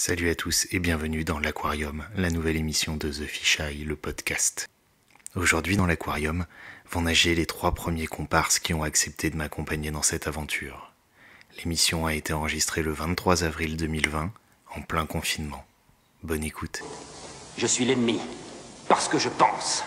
Salut à tous et bienvenue dans l'Aquarium, la nouvelle émission de The Fish Eye, le podcast. Aujourd'hui dans l'Aquarium vont nager les 3 premiers comparses qui ont accepté de m'accompagner dans cette aventure. L'émission a été enregistrée le 23 avril 2020, en plein confinement. Bonne écoute. Je suis l'ennemi, parce que je pense,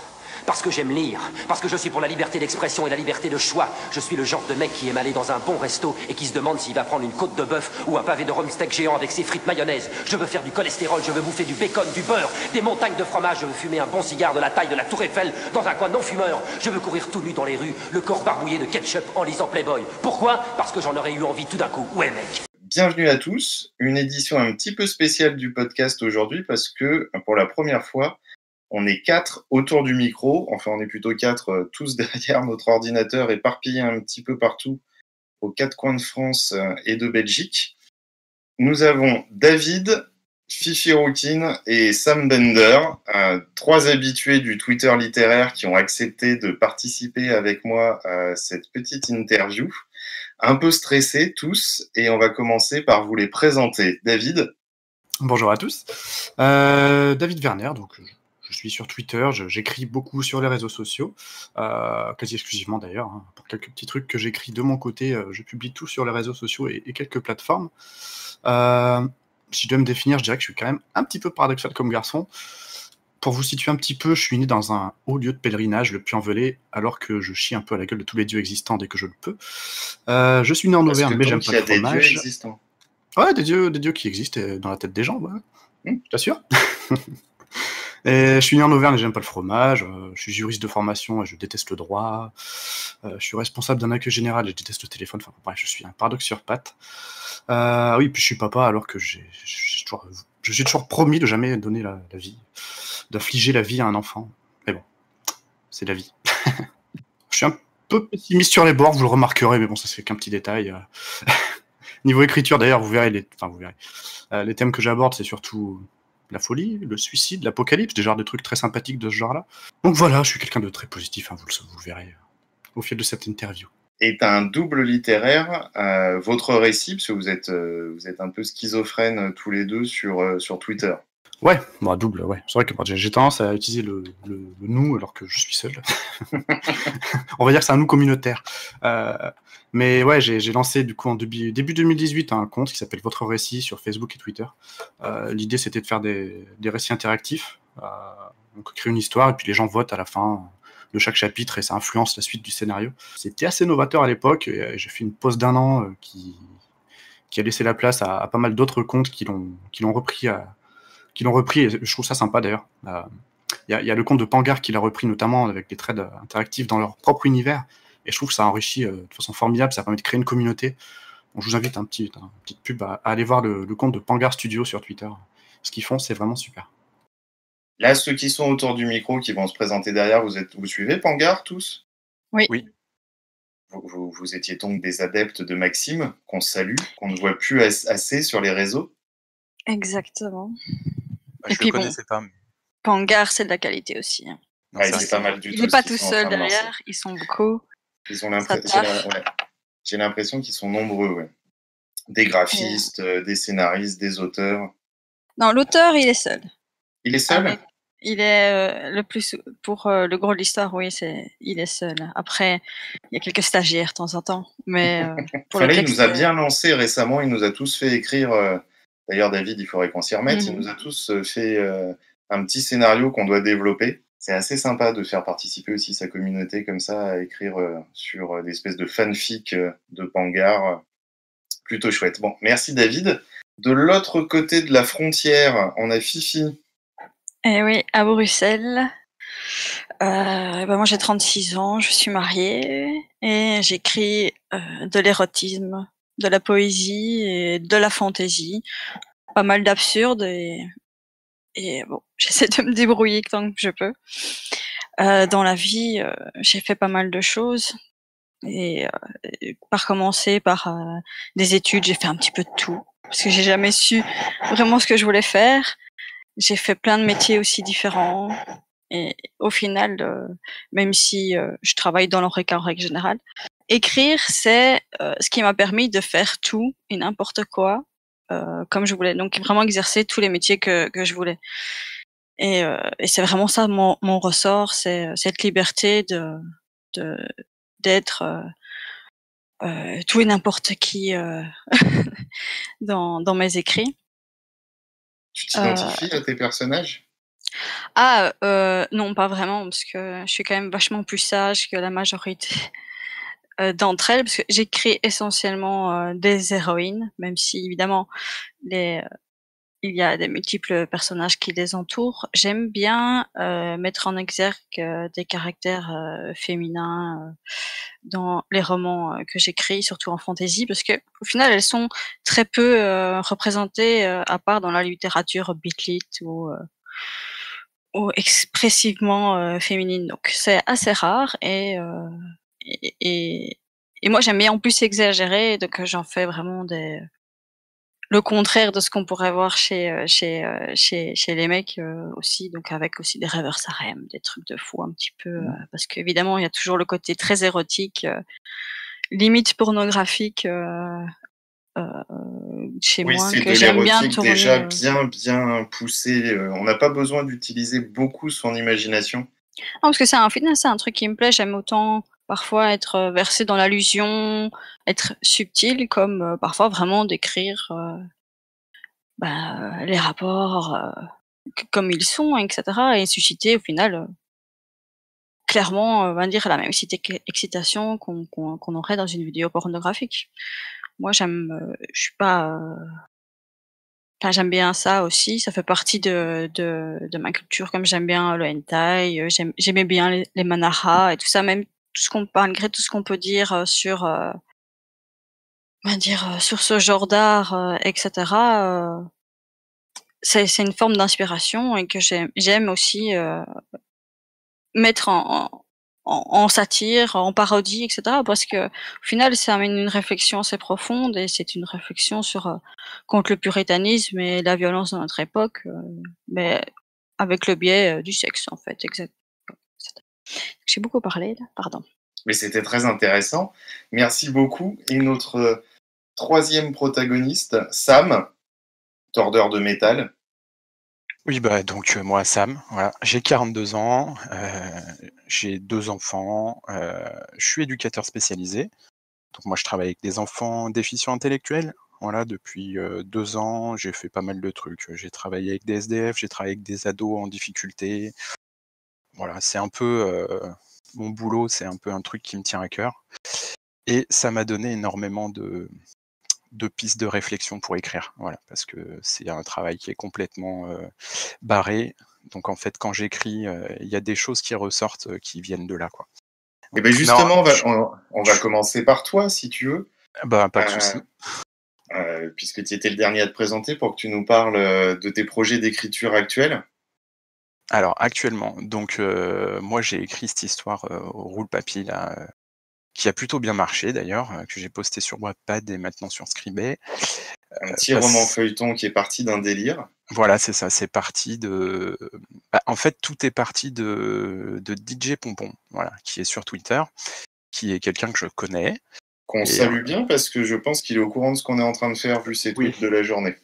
parce que j'aime lire, parce que je suis pour la liberté d'expression et la liberté de choix. Je suis le genre de mec qui aime aller dans un bon resto et qui se demande s'il va prendre une côte de bœuf ou un pavé de rhum steak géant avec ses frites mayonnaise. Je veux faire du cholestérol, je veux bouffer du bacon, du beurre, des montagnes de fromage. Je veux fumer un bon cigare de la taille de la Tour Eiffel dans un coin non-fumeur. Je veux courir tout nu dans les rues, le corps barbouillé de ketchup en lisant Playboy. Pourquoi ? Parce que j'en aurais eu envie tout d'un coup. Ouais mec. Bienvenue à tous, une édition un petit peu spéciale du podcast aujourd'hui parce que pour la première fois, on est 4 autour du micro, enfin on est plutôt 4 tous derrière notre ordinateur éparpillés un petit peu partout aux 4 coins de France et de Belgique. Nous avons David, Fifi Rouquine et Sam Bender, 3 habitués du Twitter littéraire qui ont accepté de participer avec moi à cette petite interview. Un peu stressés tous, et on va commencer par vous les présenter. David. Bonjour à tous. David Werner, donc je suis sur Twitter, j'écris beaucoup sur les réseaux sociaux, quasi exclusivement d'ailleurs, hein, pour quelques petits trucs que j'écris de mon côté, je publie tout sur les réseaux sociaux et quelques plateformes. Si je dois me définir, je dirais que je suis quand même un petit peu paradoxal comme garçon. Pour vous situer un petit peu, je suis né dans un haut lieu de pèlerinage, le Puy-en-Velay, alors que je chie un peu à la gueule de tous les dieux existants dès que je le peux. Je suis né en Auvergne, mais j'aime pas le fromage. Des dieux existants. Ouais, des dieux qui existent dans la tête des gens, ouais. Je t'assure. Et je suis né en Auvergne et j'aime pas le fromage. Je suis juriste de formation et je déteste le droit. Je suis responsable d'un accueil général et je déteste le téléphone. Enfin bref, je suis un paradoxe sur pattes. Oui, puis je suis papa alors que je suis toujours promis de jamais donner la vie, d'infliger la vie à un enfant. Mais bon, c'est la vie. Je suis un peu pessimiste sur les bords, vous le remarquerez, mais bon, ça c'est qu'un petit détail. Niveau écriture, d'ailleurs, vous verrez, les thèmes que j'aborde, c'est surtout la folie, le suicide, l'apocalypse, des trucs très sympathiques de ce genre-là. Donc voilà, je suis quelqu'un de très positif, hein, vous le verrez au fil de cette interview. Et t'as un double littéraire, votre récit, parce que vous êtes un peu schizophrènes tous les deux sur Twitter. Ouais, bon, double, ouais. C'est vrai que j'ai tendance à utiliser le nous alors que je suis seul. On va dire que c'est un nous communautaire. Mais ouais, j'ai lancé du coup en début 2018 un compte qui s'appelle Votre Récit sur Facebook et Twitter. L'idée c'était de faire des récits interactifs, donc créer une histoire et puis les gens votent à la fin de chaque chapitre et ça influence la suite du scénario. C'était assez novateur à l'époque et j'ai fait une pause d'1 an qui a laissé la place à pas mal d'autres comptes qui l'ont repris et je trouve ça sympa d'ailleurs. Il y a le compte de Pangar qui l'a repris notamment avec des threads interactifs dans leur propre univers et je trouve que ça enrichit de façon formidable, ça permet de créer une communauté. Donc, je vous invite petite pub à aller voir le compte de Pangar Studio sur Twitter. Ce qu'ils font, c'est vraiment super. Là, ceux qui sont autour du micro, qui vont se présenter derrière, vous suivez Pangar tous ? Oui. Vous étiez donc des adeptes de Maxime, qu'on salue, qu'on ne voit plus assez sur les réseaux. Exactement. Je ne le connaissais pas. Mais... Pangar, c'est de la qualité aussi. Hein. Non, c'est pas mal du tout. Il n'est pas tout seul derrière, ils sont beaucoup. Ils ont j'ai l'impression qu'ils sont nombreux, ouais. Des graphistes, des scénaristes, des auteurs. Non, l'auteur, il est seul. Il est seul ? Il est le plus pour le gros de l'histoire, oui, il est seul. Après, il y a quelques stagiaires de temps en temps, mais pour le texte, il nous a bien lancé récemment, il nous a tous fait écrire. D'ailleurs, David, il faudrait qu'on s'y remette. Il nous a tous fait un petit scénario qu'on doit développer. C'est assez sympa de faire participer aussi sa communauté comme ça à écrire sur des espèces de fanfic de Pangar. Plutôt chouette. Bon, merci David. De l'autre côté de la frontière, on a Fifi. Eh oui, à Bruxelles. Moi, j'ai 36 ans, je suis mariée et j'écris de l'érotisme, de la poésie et de la fantaisie. Pas mal d'absurde et bon, j'essaie de me débrouiller tant que je peux. Dans la vie, j'ai fait pas mal de choses et par commencer par des études, j'ai fait un petit peu de tout parce que j'ai jamais su vraiment ce que je voulais faire. J'ai fait plein de métiers aussi différents et au final, même si je travaille dans l'ORECA en règle générale, écrire, c'est ce qui m'a permis de faire tout et n'importe quoi comme je voulais. Donc vraiment exercer tous les métiers que je voulais. Et c'est vraiment ça mon ressort, c'est cette liberté d'être tout et n'importe qui dans mes écrits. Tu t'identifies à tes personnages? Non, pas vraiment, parce que je suis quand même vachement plus sage que la majorité d'entre elles, parce que j'écris essentiellement des héroïnes, même si évidemment les il y a des multiples personnages qui les entourent. J'aime bien mettre en exergue des caractères féminins dans les romans que j'écris, surtout en fantasy, parce que au final, elles sont très peu représentées, à part dans la littérature beat lit ou expressivement féminine. Donc c'est assez rare et, et, et moi j'aime bien en plus exagérer, donc j'en fais vraiment le contraire de ce qu'on pourrait voir chez les mecs aussi, donc avec aussi des reverse harem, des trucs de fou un petit peu, parce qu'évidemment il y a toujours le côté très érotique, limite pornographique heu, chez Oui, moi c'est que de j'aime bien l'érotique tourner. déjà bien poussé. On n'a pas besoin d'utiliser beaucoup son imagination. Non, parce que c'est un truc qui me plaît. J'aime autant parfois être versée dans l'allusion, être subtile, comme parfois vraiment décrire les rapports comme ils sont, etc. Et susciter au final clairement, on va dire la même excitation qu'on aurait dans une vidéo pornographique. Moi, je suis pas. Enfin, j'aime bien ça aussi. Ça fait partie de ma culture, comme j'aime bien le hentai. J'aimais bien les manhwa et tout ça, même malgré tout ce qu'on peut dire on va dire sur ce genre d'art, etc. C'est une forme d'inspiration et que j'aime aussi mettre en satire, en parodie, et cetera, parce qu'au final, ça amène une réflexion assez profonde et c'est une réflexion sur, contre le puritanisme et la violence de notre époque, mais avec le biais, du sexe, en fait, exact. J'ai beaucoup parlé là, pardon. Mais c'était très intéressant. Merci beaucoup. Et notre troisième protagoniste, Sam, tordeur de métal. Oui, bah, donc moi, Sam, voilà, j'ai 42 ans, j'ai 2 enfants, je suis éducateur spécialisé. Donc moi, je travaille avec des enfants déficients intellectuels. Voilà, depuis 2 ans, j'ai fait pas mal de trucs. J'ai travaillé avec des SDF, j'ai travaillé avec des ados en difficulté. Voilà, c'est un peu mon boulot, c'est un peu un truc qui me tient à cœur. Et ça m'a donné énormément de pistes de réflexion pour écrire. Voilà, parce que c'est un travail qui est complètement barré. Donc en fait, quand j'écris, il y a des choses qui ressortent qui viennent de là, quoi. Et bien Non, justement, on va commencer par toi, si tu veux. bah, pas de Euh, souci. Puisque tu étais le dernier à te présenter, pour que tu nous parles de tes projets d'écriture actuels. Alors actuellement, donc moi j'ai écrit cette histoire au roule-papier là, qui a plutôt bien marché d'ailleurs, que j'ai posté sur Wattpad et maintenant sur Scribd. Un petit roman Parce feuilleton qui est parti d'un délire. Voilà, c'est ça, c'est parti de en fait, tout est parti de DJ Pompon, voilà, qui est sur Twitter, qui est quelqu'un que je connais Qu'on et salue bien parce que je pense qu'il est au courant de ce qu'on est en train de faire vu ses oui, tweets de la journée.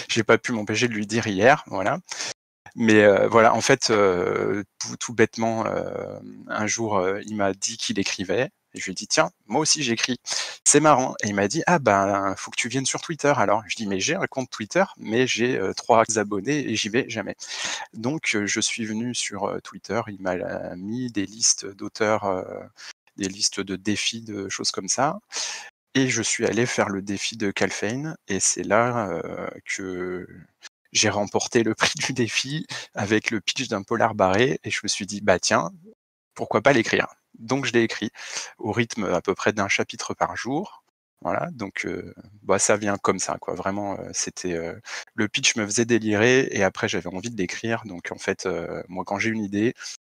j'ai pas pu m'empêcher de lui dire hier, voilà. Mais voilà, en fait, tout bêtement, un jour, il m'a dit qu'il écrivait et je lui ai dit: «Tiens, moi aussi j'écris, c'est marrant» et il m'a dit: «Ah ben, faut que tu viennes sur Twitter alors». Je dis: «Mais j'ai un compte Twitter, mais j'ai 3 abonnés et j'y vais jamais». Donc je suis venu sur, Twitter, il m'a mis des listes d'auteurs, des listes de défis, de choses comme ça et je suis allé faire le défi de Calfein et c'est là, que j'ai remporté le prix du défi avec le pitch d'un polar barré et je me suis dit: «Bah tiens, pourquoi pas l'écrire?» Donc je l'ai écrit au rythme à peu près d'un chapitre par jour. Voilà, donc bah, ça vient comme ça quoi. Vraiment, c'était, le pitch me faisait délirer et après j'avais envie de l'écrire. Donc en fait, moi quand j'ai une idée,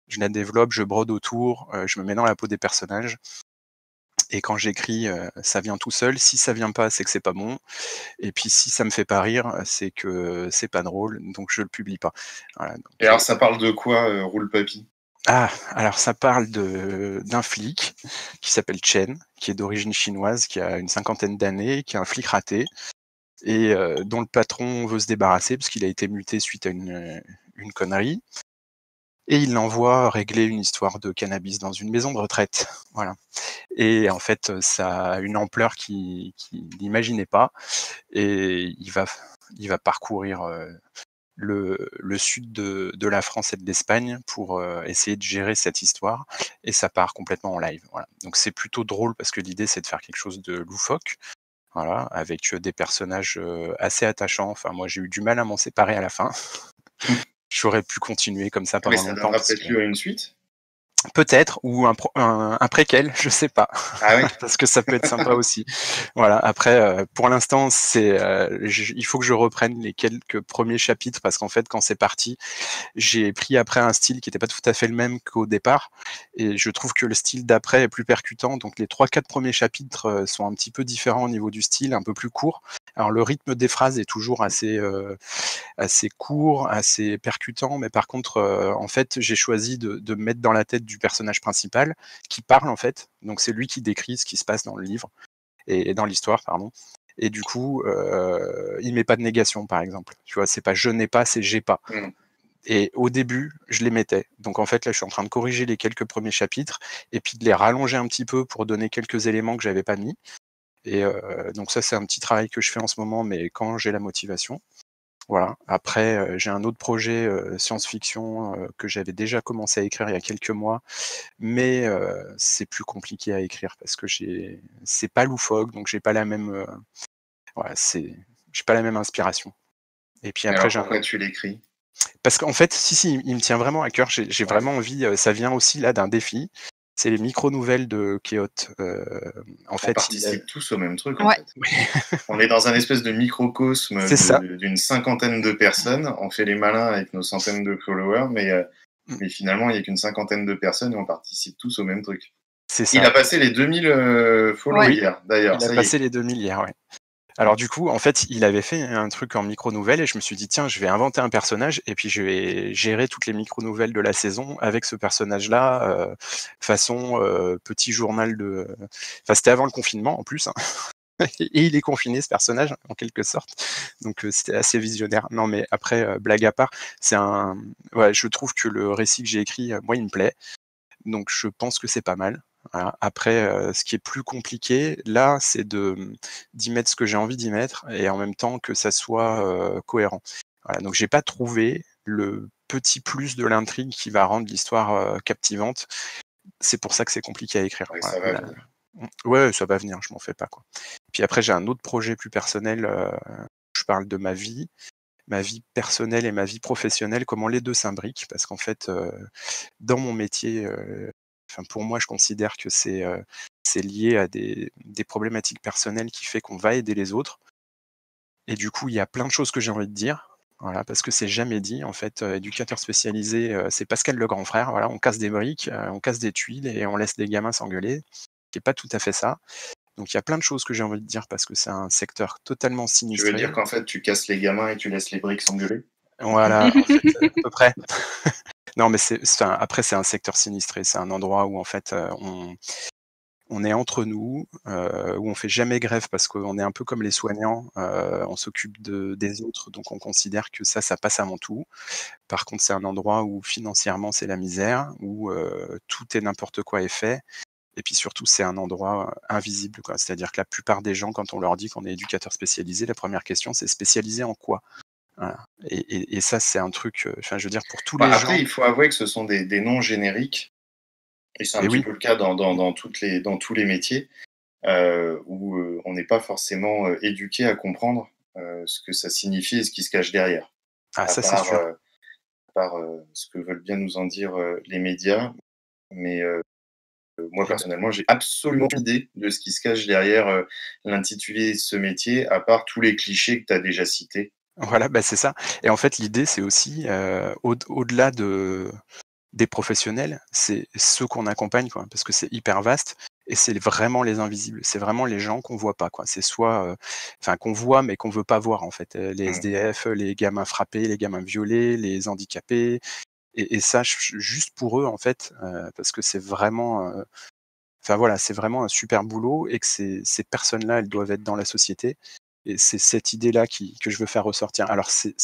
je la développe, je brode autour, je me mets dans la peau des personnages et quand j'écris, ça vient tout seul. Si ça vient pas, c'est que c'est pas bon et puis si ça me fait pas rire, c'est que c'est pas drôle, donc je le publie pas. Voilà, Et donc, alors, ça parle de quoi, Roule Papy? alors ça parle d'un flic qui s'appelle Chen, qui est d'origine chinoise, qui a une cinquantaine d'années, qui est un flic raté et dont le patron veut se débarrasser parce qu'il a été muté suite à une connerie. Et il l'envoie régler une histoire de cannabis dans une maison de retraite. Voilà. Et en fait, ça a une ampleur qu'il n'imaginait pas. Et il va parcourir le sud de la France et de l'Espagne pour essayer de gérer cette histoire. Et ça part complètement en live. Voilà. Donc c'est plutôt drôle parce que l'idée, c'est de faire quelque chose de loufoque. Voilà, avec des personnages assez attachants. Enfin, moi, j'ai eu du mal à m'en séparer à la fin. J'aurais pu continuer comme ça Mais pendant ça longtemps. donnera parce peut-être que- lieu à une suite. Peut-être, ou un préquel, je sais pas. Ah oui. Parce que ça peut être sympa aussi. Voilà. Après, pour l'instant, il faut que je reprenne les quelques premiers chapitres parce qu'en fait, quand c'est parti, j'ai pris après un style qui n'était pas tout à fait le même qu'au départ, et je trouve que le style d'après est plus percutant. Donc les 3-4 premiers chapitres sont un petit peu différents au niveau du style, un peu plus court. Alors le rythme des phrases est toujours assez court, assez percutant, mais par contre, en fait, j'ai choisi de me mettre dans la tête du personnage principal qui parle en fait. Donc c'est lui qui décrit ce qui se passe dans le livre et dans l'histoire, pardon. Et du coup, il met pas de négation, par exemple. Tu vois, c'est pas je n'ai pas, c'est j'ai pas. Mm. Et au début, je les mettais. Donc en fait, là, je suis en train de corriger les quelques premiers chapitres et puis de les rallonger un petit peu pour donner quelques éléments que j'avais pas mis. Et donc ça, c'est un petit travail que je fais en ce moment, mais quand j'ai la motivation. Voilà. Après, j'ai un autre projet science-fiction que j'avais déjà commencé à écrire il y a quelques mois, mais c'est plus compliqué à écrire parce que c'est pas loufoque, donc j'ai pas la même, voilà, j'ai pas la même inspiration. Et puis Mais après, alors pourquoi tu l'écris? parce qu'en fait, si, il me tient vraiment à cœur. J'ai vraiment envie. Ça vient aussi là d'un défi. C'est les micro-nouvelles de Keot. En On fait, participe tous au même truc en Ouais. fait. On est dans un espèce de microcosme C'est ça. d'une cinquantaine de personnes. On fait les malins avec nos centaines de followers, mais finalement, il n'y a qu'une cinquantaine de personnes et on participe tous au même truc. C'est ça. Il a passé les 2000 follow Ouais. hier, d'ailleurs. Il a Ça y passé est. les 2000 hier, ouais. Alors du coup, en fait, il avait fait un truc en micro-nouvelles et je me suis dit, tiens, je vais inventer un personnage et puis je vais gérer toutes les micro-nouvelles de la saison avec ce personnage-là, façon petit journal de... Enfin, c'était avant le confinement en plus, hein. Et il est confiné, ce personnage, en quelque sorte. Donc c'était assez visionnaire. Non, mais après, blague à part, ouais, je trouve que le récit que j'ai écrit, moi, il me plaît. Donc je pense que c'est pas mal. Voilà. Après, ce qui est plus compliqué, là, c'est d'y mettre ce que j'ai envie d'y mettre et en même temps que ça soit cohérent. Voilà. Donc j'ai pas trouvé le petit plus de l'intrigue qui va rendre l'histoire captivante. C'est pour ça que c'est compliqué à écrire. Ouais, Voilà. ça va venir. Ouais, ça va venir, je m'en fais pas, quoi. Puis après, j'ai un autre projet plus personnel. Je parle de ma vie personnelle et ma vie professionnelle, comment les deux s'imbriquent, parce qu'en fait, dans mon métier, enfin pour moi, je considère que c'est lié à des problématiques personnelles qui fait qu'on va aider les autres. Et du coup, il y a plein de choses que j'ai envie de dire. Voilà, parce que c'est jamais dit. En fait, éducateur spécialisé, c'est Pascal le grand frère. Voilà, on casse des briques, on casse des tuiles et on laisse des gamins s'engueuler. Qui est pas tout à fait ça. Donc il y a plein de choses que j'ai envie de dire parce que c'est un secteur totalement Tu veux sinistré. dire qu'en fait, tu casses les gamins et tu laisses les briques s'engueuler? Voilà, en fait, à peu près. Non, mais après, c'est un secteur sinistré. C'est un endroit où, en fait, on est entre nous, où on fait jamais grève parce qu'on est un peu comme les soignants. On s'occupe des autres, donc on considère que ça passe avant tout. Par contre, c'est un endroit où financièrement, c'est la misère, où tout et n'importe quoi est fait. Et puis surtout, c'est un endroit invisible, quoi. C'est-à-dire que la plupart des gens, quand on leur dit qu'on est éducateur spécialisé, la première question, c'est spécialisé en quoi? Voilà. Et ça, c'est un truc, enfin, je veux dire, pour tous les Après, gens. il faut avouer que ce sont des noms génériques, et c'est un Et petit oui, peu le cas dans tous les métiers, où on n'est pas forcément éduqué à comprendre ce que ça signifie et ce qui se cache derrière. ah, À ça, c'est part, sûr. ce que veulent bien nous en dire les médias. Mais moi, personnellement, j'ai absolument aucune idée de ce qui se cache derrière l'intitulé de ce métier, à part tous les clichés que tu as déjà cités. Voilà, bah, c'est ça. Et en fait, l'idée, c'est aussi, au-delà des professionnels, c'est ceux qu'on accompagne, quoi, parce que c'est hyper vaste et c'est vraiment les invisibles. C'est vraiment les gens qu'on voit pas, quoi. C'est soit, enfin, qu'on voit mais qu'on veut pas voir, en fait. Les SDF, les gamins frappés, les gamins violés, les handicapés et ça, juste pour eux, en fait, parce que c'est vraiment, enfin voilà, c'est vraiment un super boulot et que ces personnes-là, elles doivent être dans la société. Et c'est cette idée-là que je veux faire ressortir. Alors c'est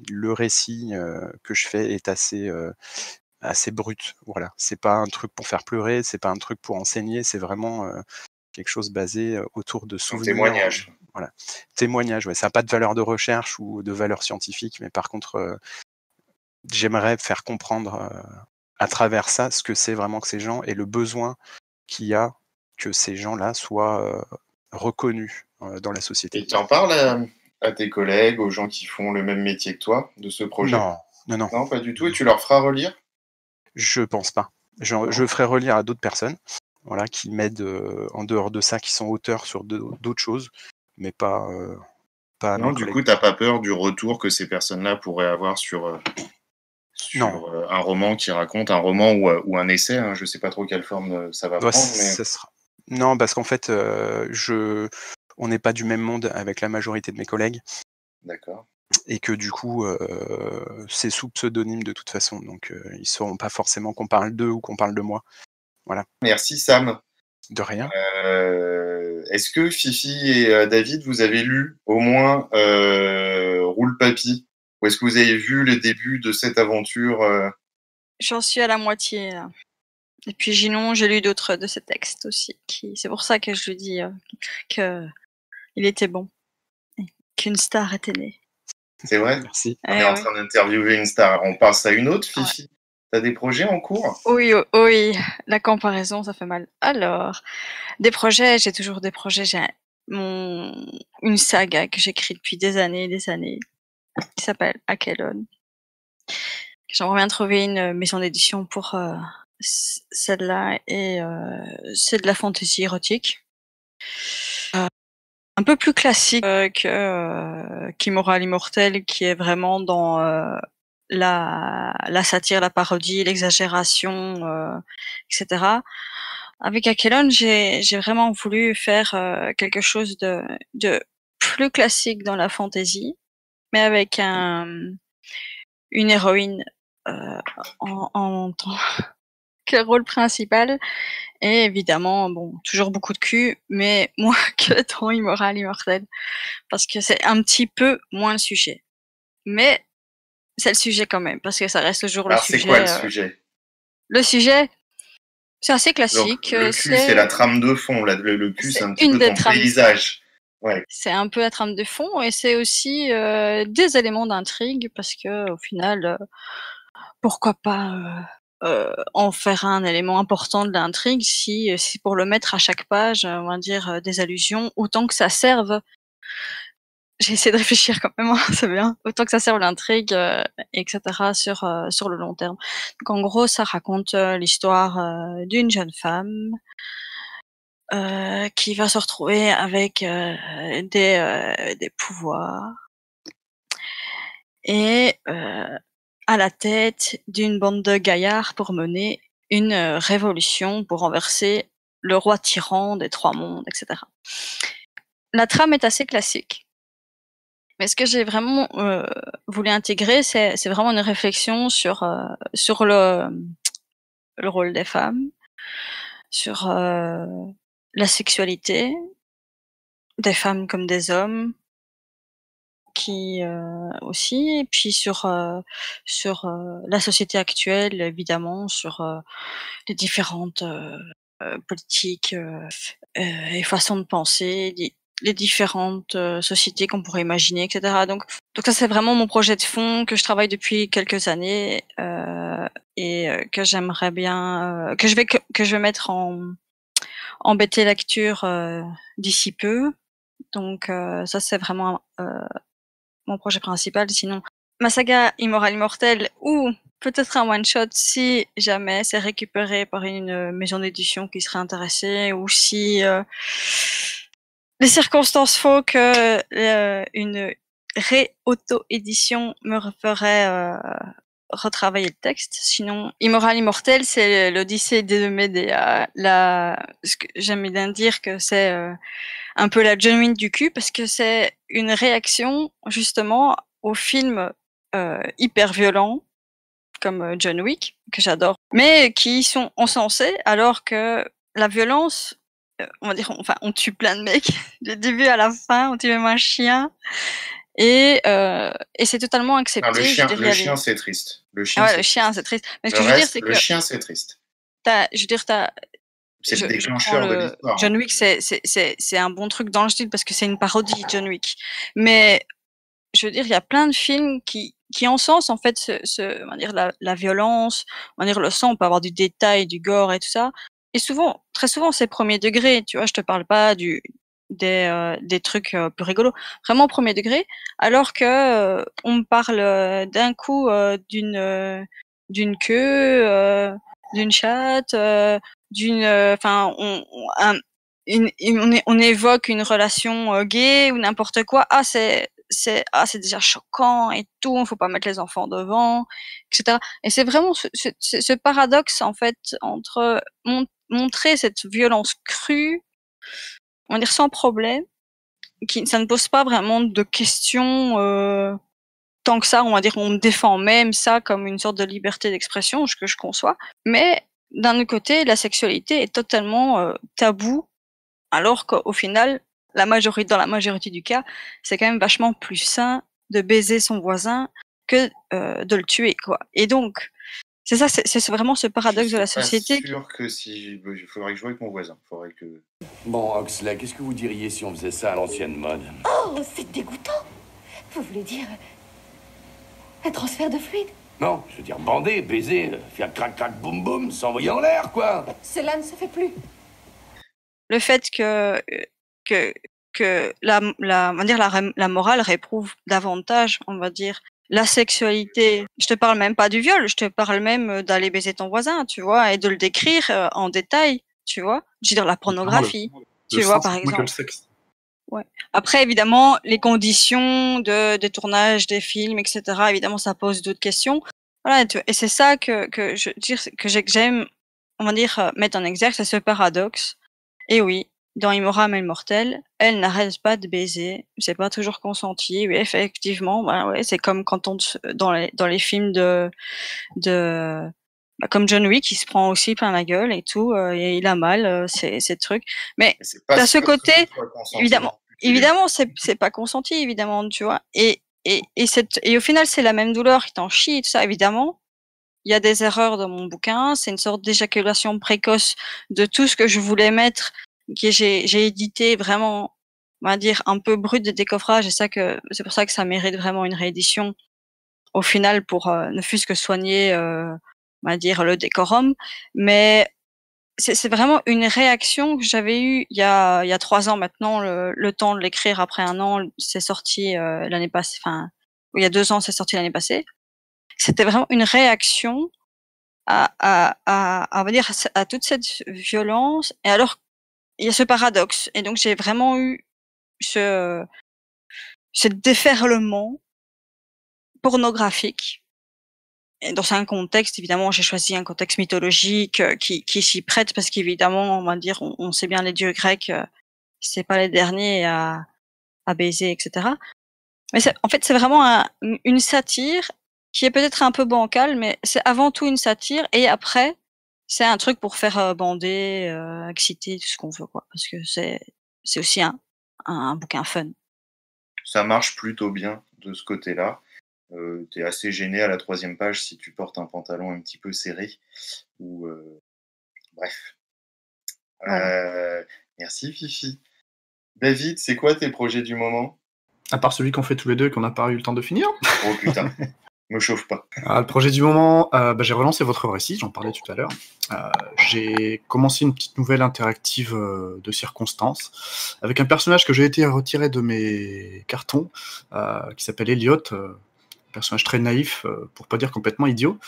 le récit que je fais est assez brut. Voilà, c'est pas un truc pour faire pleurer, c'est pas un truc pour enseigner, c'est vraiment quelque chose basé autour de Un souvenirs. témoignage. Voilà, témoignage. Ouais, ça n'a pas de valeur de recherche ou de valeur scientifique, mais par contre, j'aimerais faire comprendre à travers ça ce que c'est vraiment que ces gens et le besoin qu'il y a que ces gens-là soient reconnus dans la société. Et tu en parles à tes collègues, aux gens qui font le même métier que toi, de ce projet? Non, non, non, Non, pas du tout. Et tu leur feras relire? je pense pas. Je ferai relire à d'autres personnes, voilà, qui m'aident en dehors de ça, qui sont auteurs sur d'autres choses, mais pas à Non, mes du collègues. coup, t'as pas peur du retour que ces personnes-là pourraient avoir sur Non. un roman qui raconte, un roman ou un essai, hein, je sais pas trop quelle forme ça va Bah, prendre, mais ça sera... Non, parce qu'en fait, on n'est pas du même monde avec la majorité de mes collègues, d'accord. et que du coup, c'est sous pseudonyme de toute façon, donc ils sauront pas forcément qu'on parle d'eux ou qu'on parle de moi. Voilà. Merci Sam. De rien. Est-ce que Fifi et David, vous avez lu au moins Roule Papy? Ou est-ce que vous avez vu le début de cette aventure J'en suis à la moitié, là. Et puis sinon, j'ai lu d'autres de ces textes aussi. C'est pour ça que je lui dis que il était bon. Et qu'une star était née. C'est vrai? Merci. On est en train d'interviewer une star. On passe à une autre, Fifi? T'as des projets en cours? Oui, oui, la comparaison, ça fait mal. Alors, des projets, j'ai toujours des projets. J'ai une saga que j'écris depuis des années, qui s'appelle Akelon. J'aimerais bien trouver une maison d'édition pour celle-là, et c'est de la fantasy érotique. Un peu plus classique qu'Immoral Immortel, qui est vraiment dans la satire, la parodie, l'exagération, etc. Avec Akelon, j'ai vraiment voulu faire quelque chose de plus classique dans la fantasy, mais avec une héroïne en tant que rôle principal. Et évidemment, bon, toujours beaucoup de cul, mais moins que dans Immoral Immortel, parce que c'est un petit peu moins le sujet. Mais c'est le sujet quand même, parce que ça reste toujours le Alors, sujet. c'est quoi le sujet? Le sujet, c'est assez Donc, classique. le cul, c'est la trame de fond. Le cul, c'est un petit une peu des ton trames. paysage. Ouais. C'est un peu la trame de fond, et c'est aussi des éléments d'intrigue, parce que au final, pourquoi pas en faire un élément important de l'intrigue, si pour le mettre à chaque page, on va dire des allusions, autant que ça serve. J'ai essayé de réfléchir quand même, hein, c'est bien. Autant que ça serve l'intrigue, etc. sur le long terme. Donc en gros, ça raconte l'histoire d'une jeune femme qui va se retrouver avec des pouvoirs, et à la tête d'une bande de gaillards pour mener une révolution pour renverser le roi tyran des trois mondes, etc. La trame est assez classique. Mais ce que j'ai vraiment voulu intégrer, c'est vraiment une réflexion sur le rôle des femmes, sur la sexualité des femmes comme des hommes, qui aussi, et puis sur la société actuelle, évidemment, sur les différentes politiques et façons de penser, les différentes sociétés qu'on pourrait imaginer, etc. Donc ça, c'est vraiment mon projet de fond que je travaille depuis quelques années, et que j'aimerais bien que je vais mettre en BT lecture d'ici peu. Donc ça, c'est vraiment mon projet principal. Sinon, ma saga Immoral Immortel, ou peut-être un one-shot si jamais c'est récupéré par une maison d'édition qui serait intéressée, ou si les circonstances font que une ré-auto-édition me ferait retravailler le texte. Sinon, Immoral Immortel, c'est l'Odyssée de Médéa. Ce que j'aime bien dire que c'est un peu la John Wick du cul, parce que c'est une réaction justement aux films hyper violents comme John Wick, que j'adore, mais qui sont encensés, alors que la violence on va dire, enfin, on tue plein de mecs du début à la fin, on tue même un chien. Et c'est totalement accepté. Non, Je veux dire, il y a chien, des- c'est triste. Le Ah chien, ouais, c'est le chien, triste. c'est triste. Mais ce Le que je veux dire, reste, c'est le que chien, c'est triste. je veux dire, C'est le je prends déclencheur de l'histoire. John Wick, c'est un bon truc dans le style parce que c'est une parodie, John Wick. Mais je veux dire, il y a plein de films qui encensent en fait on va dire la violence, on va dire le sang, on peut avoir du détail, du gore et tout ça. Et souvent, très souvent, c'est premier degré. Tu vois, je te parle pas des trucs plus rigolos, vraiment premier degré. Alors que on me parle d'un coup d'une queue, d'une chatte, enfin, on évoque une relation gay ou n'importe quoi. C'est déjà choquant et tout. Il faut pas mettre les enfants devant, etc. Et c'est vraiment ce paradoxe en fait entre montrer cette violence crue, on va dire sans problème, ça ne pose pas vraiment de questions tant que ça. On va dire on défend même ça comme une sorte de liberté d'expression, que je conçois. Mais d'un autre côté, la sexualité est totalement taboue, alors qu'au final, dans la majorité du cas, c'est quand même vachement plus sain de baiser son voisin que de le tuer, quoi. Et donc, c'est ça, c'est vraiment ce paradoxe de la société. Je suis pas sûr que si. Il faudrait que je joue avec mon voisin. Bon, Oxley, qu'est-ce que vous diriez si on faisait ça à l'ancienne mode? Oh, c'est dégoûtant. Vous voulez dire un transfert de fluide? Non, je veux dire bander, baiser, faire crac-crac boum-boum, s'envoyer en l'air, quoi. Cela ne se fait plus. Le fait que on va dire la morale réprouve davantage, on va dire, la sexualité. Je te parle même pas du viol, je te parle même d'aller baiser ton voisin, tu vois, et de le décrire en détail, tu vois. Je veux dire la pornographie, tu vois, par exemple. Ouais. Après, évidemment, les conditions des tournages des films, etc., évidemment, ça pose d'autres questions. Voilà, et c'est ça que j'aime, on va dire, mettre en exergue, c'est ce paradoxe. Et oui, dans Immorame et Mortel, elle n'arrête pas de baiser, c'est pas toujours consenti. Oui, effectivement, bah ouais, c'est comme quand dans les films comme John Wick, il se prend aussi plein la gueule et tout, et il a mal, ces trucs. Mais t'as ce côté, évidemment, c'est pas consenti, évidemment, tu vois. Et au final, c'est la même douleur qui t'en chie et tout ça, évidemment. Il y a des erreurs dans mon bouquin, c'est une sorte d'éjaculation précoce de tout ce que je voulais mettre, que j'ai édité vraiment, on va dire, un peu brut de décoffrage, et c'est pour ça que ça mérite vraiment une réédition au final pour ne fût-ce que soigner, on va dire, le décorum. Mais c'est vraiment une réaction que j'avais eue il y a 3 ans maintenant, le temps de l'écrire après 1 an, c'est sorti l'année passée, enfin, il y a 2 ans, c'est sorti l'année passée. C'était vraiment une réaction on va dire, à toute cette violence. Et alors, il y a ce paradoxe. Et donc, j'ai vraiment eu ce déferlement pornographique. Et dans un contexte, évidemment, j'ai choisi un contexte mythologique qui s'y prête parce qu'évidemment, on va dire, on sait bien les dieux grecs, c'est pas les derniers à baiser, etc. Mais en fait, c'est vraiment une satire qui est peut-être un peu bancale, mais c'est avant tout une satire. Et après, c'est un truc pour faire bander, exciter, tout ce qu'on veut, quoi. Parce que c'est aussi un bouquin fun. Ça marche plutôt bien de ce côté-là. T'es assez gêné à la 3e page si tu portes un pantalon un petit peu serré. Bref. Voilà. Merci Fifi. David, c'est quoi tes projets du moment? À part celui qu'on fait tous les deux et qu'on n'a pas eu le temps de finir. Oh putain, me chauffe pas. Le projet du moment, j'ai relancé votre récit, j'en parlais tout à l'heure. J'ai commencé une petite nouvelle interactive de circonstances avec un personnage que j'ai été retiré de mes cartons, qui s'appelle Elliot, un personnage très naïf, pour pas dire complètement idiot.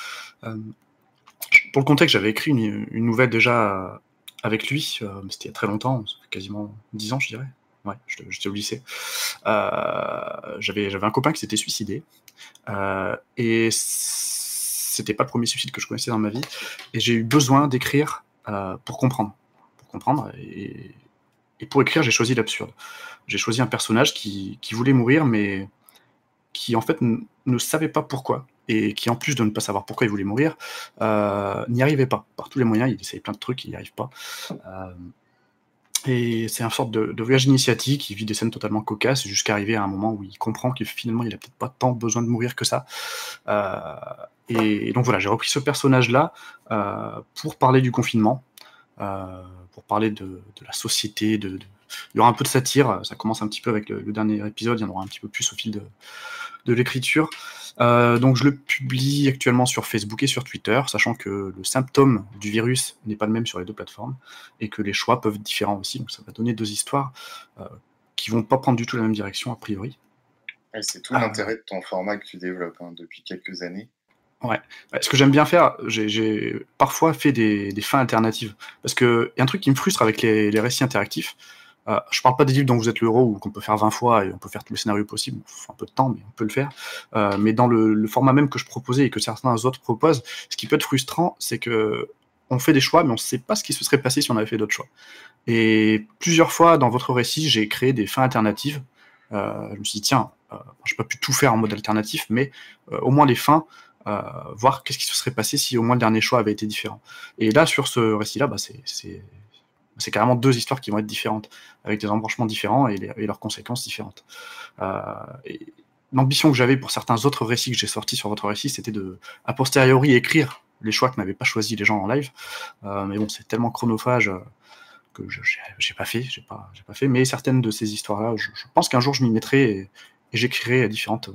Pour le contexte, j'avais écrit une nouvelle déjà avec lui, mais c'était il y a très longtemps, ça fait quasiment 10 ans, je dirais. Ouais, j'étais au lycée. J'avais un copain qui s'était suicidé, et c'était pas le premier suicide que je connaissais dans ma vie, et j'ai eu besoin d'écrire pour comprendre. Et pour écrire, j'ai choisi l'absurde. J'ai choisi un personnage qui voulait mourir, mais qui en fait ne savait pas pourquoi, et qui en plus de ne pas savoir pourquoi il voulait mourir, n'y arrivait pas. Par tous les moyens, il essayait plein de trucs, il n'y arrive pas. Et c'est une sorte de voyage initiatique, il vit des scènes totalement cocasses jusqu'à arriver à un moment où il comprend que finalement il a peut-être pas tant besoin de mourir que ça. Et donc voilà, j'ai repris ce personnage-là pour parler du confinement, pour parler de la société, il y aura un peu de satire, ça commence un petit peu avec le dernier épisode, il y en aura un petit peu plus au fil de l'écriture. Donc je le publie actuellement sur Facebook et sur Twitter, sachant que le symptôme du virus n'est pas le même sur les deux plateformes, et que les choix peuvent être différents aussi, donc ça va donner deux histoires qui vont pas prendre du tout la même direction a priori. Ouais, c'est tout l'intérêt de ton format que tu développes depuis quelques années. Ouais. Ce que j'aime bien faire, j'ai parfois fait des fins alternatives. Parce qu'il y a un truc qui me frustre avec les récits interactifs. Je parle pas des livres dont vous êtes le héros, ou qu'on peut faire 20 fois et on peut faire tous les scénarios possibles. Il faut un peu de temps, mais on peut le faire. Mais dans le format même que je proposais et que certains autres proposent, ce qui peut être frustrant, c'est que on fait des choix, mais on ne sait pas ce qui se serait passé si on avait fait d'autres choix. Et plusieurs fois dans votre récit, j'ai créé des fins alternatives. Je me suis dit, tiens, j'ai pas pu tout faire en mode alternatif, mais au moins les fins, voir qu'est-ce qui se serait passé si au moins le dernier choix avait été différent. Et là, sur ce récit-là, c'est carrément deux histoires qui vont être différentes, avec des embranchements différents et leurs conséquences différentes. Et l'ambition que j'avais pour certains autres récits que j'ai sortis sur votre récit, c'était de, a posteriori, écrire les choix que n'avaient pas choisi les gens en live. Mais bon, c'est tellement chronophage que j'ai pas fait, mais certaines de ces histoires-là, je pense qu'un jour je m'y mettrai et j'écrirai différentes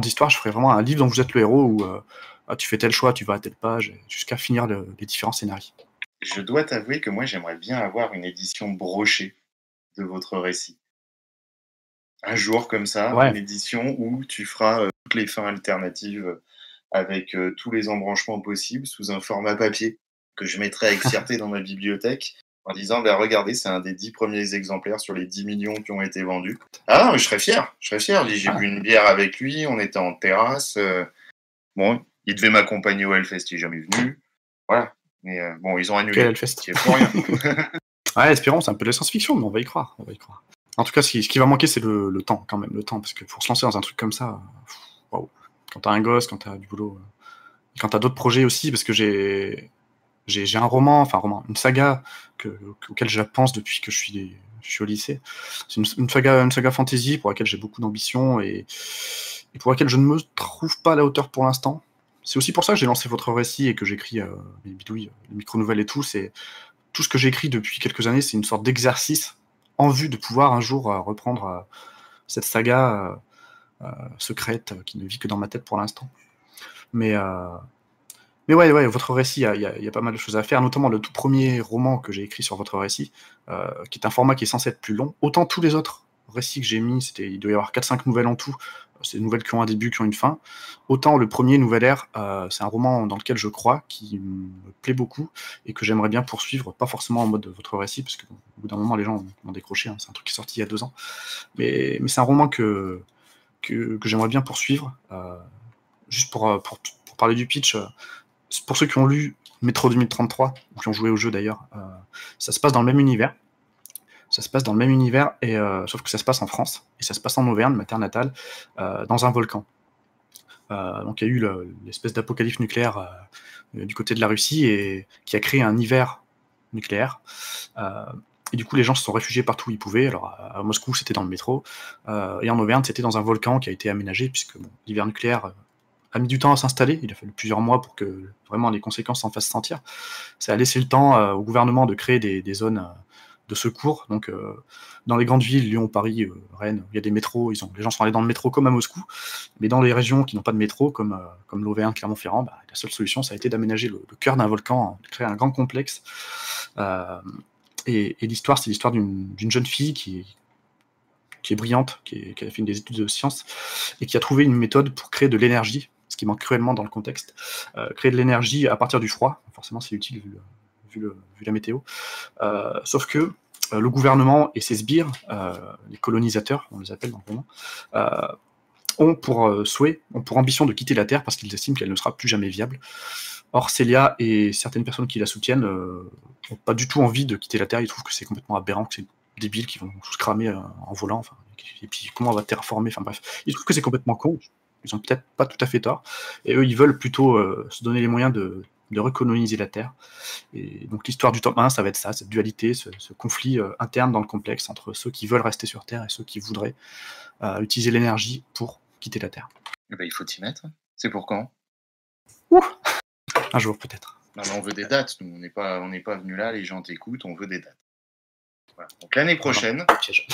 histoires. Je ferai vraiment un livre dont vous êtes le héros où tu fais tel choix, tu vas à telle page, jusqu'à finir les différents scénarios. Je dois t'avouer que moi, j'aimerais bien avoir une édition brochée de votre récit. Un jour comme ça, Ouais. Une édition où tu feras toutes les fins alternatives avec tous les embranchements possibles sous un format papier que je mettrai avec fierté dans ma bibliothèque en disant bah, regardez, c'est un des 10 premiers exemplaires sur les 10 millions qui ont été vendus. Ah non, mais je serais fier. J'ai bu une bière avec lui, on était en terrasse. Bon, il devait m'accompagner au Hellfest, il n'est jamais venu. Voilà. Mais bon, ils ont annulé. Quel Hellfest ? C'est pour rien. Ouais, espérons, c'est un peu de la science-fiction, mais on va y croire. En tout cas, ce qui va manquer, c'est le temps, quand même, parce que pour se lancer dans un truc comme ça, waouh. Quand t'as un gosse, quand t'as du boulot, quand t'as d'autres projets aussi, parce que j'ai un roman, une saga auquel je pense depuis que je suis au lycée. C'est une saga fantasy pour laquelle j'ai beaucoup d'ambition et pour laquelle je ne me trouve pas à la hauteur pour l'instant. C'est aussi pour ça que j'ai lancé votre récit et que j'écris les bidouilles, les micro-nouvelles et tout. C'est tout ce que j'écris depuis quelques années, c'est une sorte d'exercice en vue de pouvoir un jour reprendre cette saga secrète qui ne vit que dans ma tête pour l'instant. Mais ouais, votre récit, il y a pas mal de choses à faire, notamment le tout premier roman que j'ai écrit sur votre récit, qui est un format qui est censé être plus long. Autant tous les autres récits que j'ai mis, il doit y avoir 4-5 nouvelles en tout, c'est des nouvelles qui ont un début, qui ont une fin. Autant le premier, Nouvelle Ère, c'est un roman dans lequel je crois, qui me plaît beaucoup, et que j'aimerais bien poursuivre, pas forcément en mode votre récit, parce qu'au bout d'un moment, les gens vont décrocher, c'est un truc qui est sorti il y a 2 ans. Mais c'est un roman que j'aimerais bien poursuivre. Juste pour parler du pitch, pour ceux qui ont lu Métro 2033, ou qui ont joué au jeu d'ailleurs, ça se passe dans le même univers. Et sauf que ça se passe en France, et ça se passe en Auvergne, ma terre natale, dans un volcan. Donc il y a eu l'espèce d'apocalypse nucléaire du côté de la Russie, et qui a créé un hiver nucléaire. Et du coup, les gens se sont réfugiés partout où ils pouvaient. Alors à Moscou, c'était dans le métro, et en Auvergne, c'était dans un volcan qui a été aménagé, puisque l'hiver nucléaire a mis du temps à s'installer, il a fallu plusieurs mois pour que vraiment les conséquences s'en fassent sentir. Ça a laissé le temps au gouvernement de créer des zones de secours. Donc dans les grandes villes, Lyon, Paris, Rennes, il y a des métros, les gens sont allés dans le métro comme à Moscou, mais dans les régions qui n'ont pas de métro, comme l'Auvergne, Clermont-Ferrand, la seule solution, ça a été d'aménager le cœur d'un volcan, de créer un grand complexe. Et l'histoire, c'est l'histoire d'une jeune fille qui est brillante, qui a fait des études de sciences, et qui a trouvé une méthode pour créer de l'énergie, ce qui manque cruellement dans le contexte, créer de l'énergie à partir du froid. Forcément, c'est utile vu la météo. Sauf que le gouvernement et ses sbires, les colonisateurs, on les appelle dans le roman, ont pour ambition de quitter la Terre parce qu'ils estiment qu'elle ne sera plus jamais viable. Or, Célia et certaines personnes qui la soutiennent n'ont pas du tout envie de quitter la Terre. Ils trouvent que c'est complètement aberrant, que c'est débile, qu'ils vont tous cramer en volant. Et puis, comment on va terraformer ? Bref, ils trouvent que c'est complètement con. Ils ont peut-être pas tout à fait tort. Et eux, ils veulent plutôt se donner les moyens de de recoloniser la Terre. Et donc l'histoire du tome 1, ça va être ça, cette dualité, ce conflit interne dans le complexe entre ceux qui veulent rester sur Terre et ceux qui voudraient utiliser l'énergie pour quitter la Terre. Eh ben, il faut t'y mettre. C'est pour quand? Un jour peut-être. Non, mais on veut des dates, nous. On n'est pas venu là, les gens t'écoutent, on veut des dates. Voilà. Donc l'année prochaine. Piège.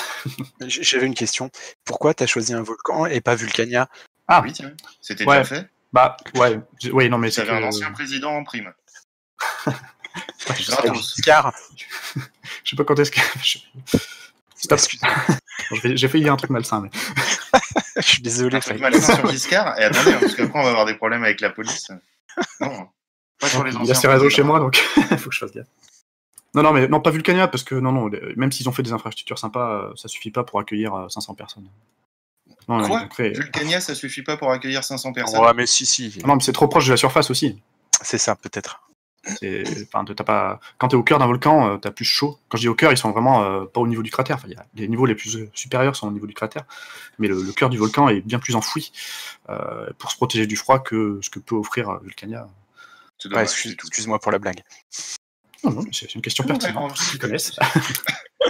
J'avais une question. Pourquoi tu as choisi un volcan et pas Vulcania? Ah Oui, tiens, c'était Ouais. déjà fait. Bah ouais, non mais Tu c'est avais que un ancien président en prime. ouais, je sais Gratos. Giscard. je sais pas quand est-ce que Stop. Excuse-moi. J'ai fait dire un truc malsain, mais Je suis désolé. Un truc malsain sur Giscard. Et attendez, hein, parce qu'après on va avoir des problèmes avec la police. Non, pas sur les il anciens. a ses réseaux chez présidents. moi, donc il faut que je fasse gaffe. Non, mais non, pas Vulcania, parce que non, même s'ils ont fait des infrastructures sympas, ça suffit pas pour accueillir 500 personnes. Non, Quoi ils ont créé- Vulcania, ça suffit pas pour accueillir 500 personnes. Ouais, mais si. Non, mais c'est trop proche de la surface aussi. C'est ça, peut-être. Quand t'es au cœur d'un volcan, t'as plus chaud. Quand je dis au cœur, ils sont vraiment pas au niveau du cratère. Enfin, les niveaux les plus supérieurs sont au niveau du cratère, mais le cœur du volcan est bien plus enfoui pour se protéger du froid que ce que peut offrir Vulcania. C'est Ouais, dommage, c'est tout. excuse-moi pour la blague. Non, mais c'est une question Ouais, pertinente on- pour ceux qui connaissent.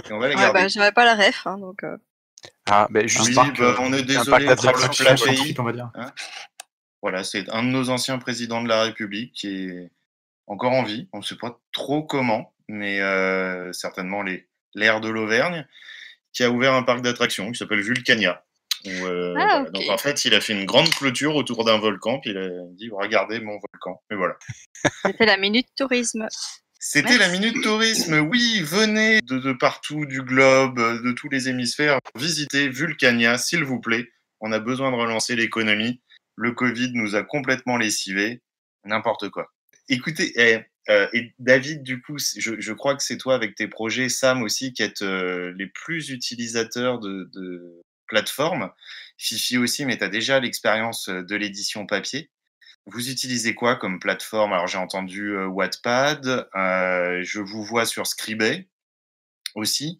Et on va la Ouais, garder. bah, j'avais pas la ref, hein, donc. Ah, ben juste Oui, parc, on est un désolé parc pour d'attractions le plat scientifique, pays. on va dire. Voilà, c'est un de nos anciens présidents de la République qui est encore en vie. On ne sait pas trop comment, mais certainement l'air de l'Auvergne, qui a ouvert un parc d'attractions qui s'appelle Vulcania. Voilà. ok. Donc en fait, il a fait une grande clôture autour d'un volcan, puis il a dit regardez mon volcan. Et voilà. C'était la minute tourisme. C'était la Merci. Minute Tourisme. Oui, venez de partout du globe, de tous les hémisphères, visiter Vulcania, s'il vous plaît. On a besoin de relancer l'économie. Le Covid nous a complètement lessivés. N'importe quoi. Écoutez, et David, du coup, je crois que c'est toi avec tes projets, Sam aussi, qui êtes les plus utilisateurs de plateformes. Fifi aussi, mais tu as déjà l'expérience de l'édition papier. Vous utilisez quoi comme plateforme? Alors, j'ai entendu Wattpad, je vous vois sur Scribd aussi.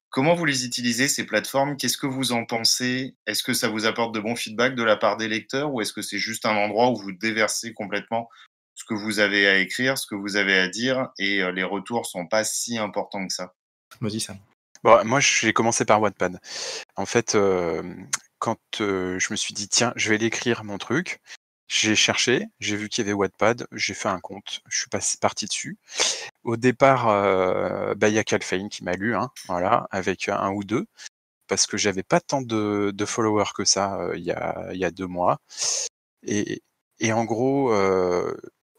Comment vous les utilisez, ces plateformes? Qu'est-ce que vous en pensez? Est-ce que ça vous apporte de bons feedbacks de la part des lecteurs ou est-ce que c'est juste un endroit où vous déversez complètement ce que vous avez à écrire, ce que vous avez à dire et les retours sont pas si importants que ça? Vas-y, Sam. Bon, moi, j'ai commencé par Wattpad. En fait, quand je me suis dit, tiens, je vais l'écrire mon truc, j'ai cherché, j'ai vu qu'il y avait Wattpad, j'ai fait un compte, je suis parti dessus. Au départ, il y a Calfane qui m'a lu, hein, voilà, avec un ou deux, parce que j'avais pas tant de followers que ça il y a 2 mois. Et en gros,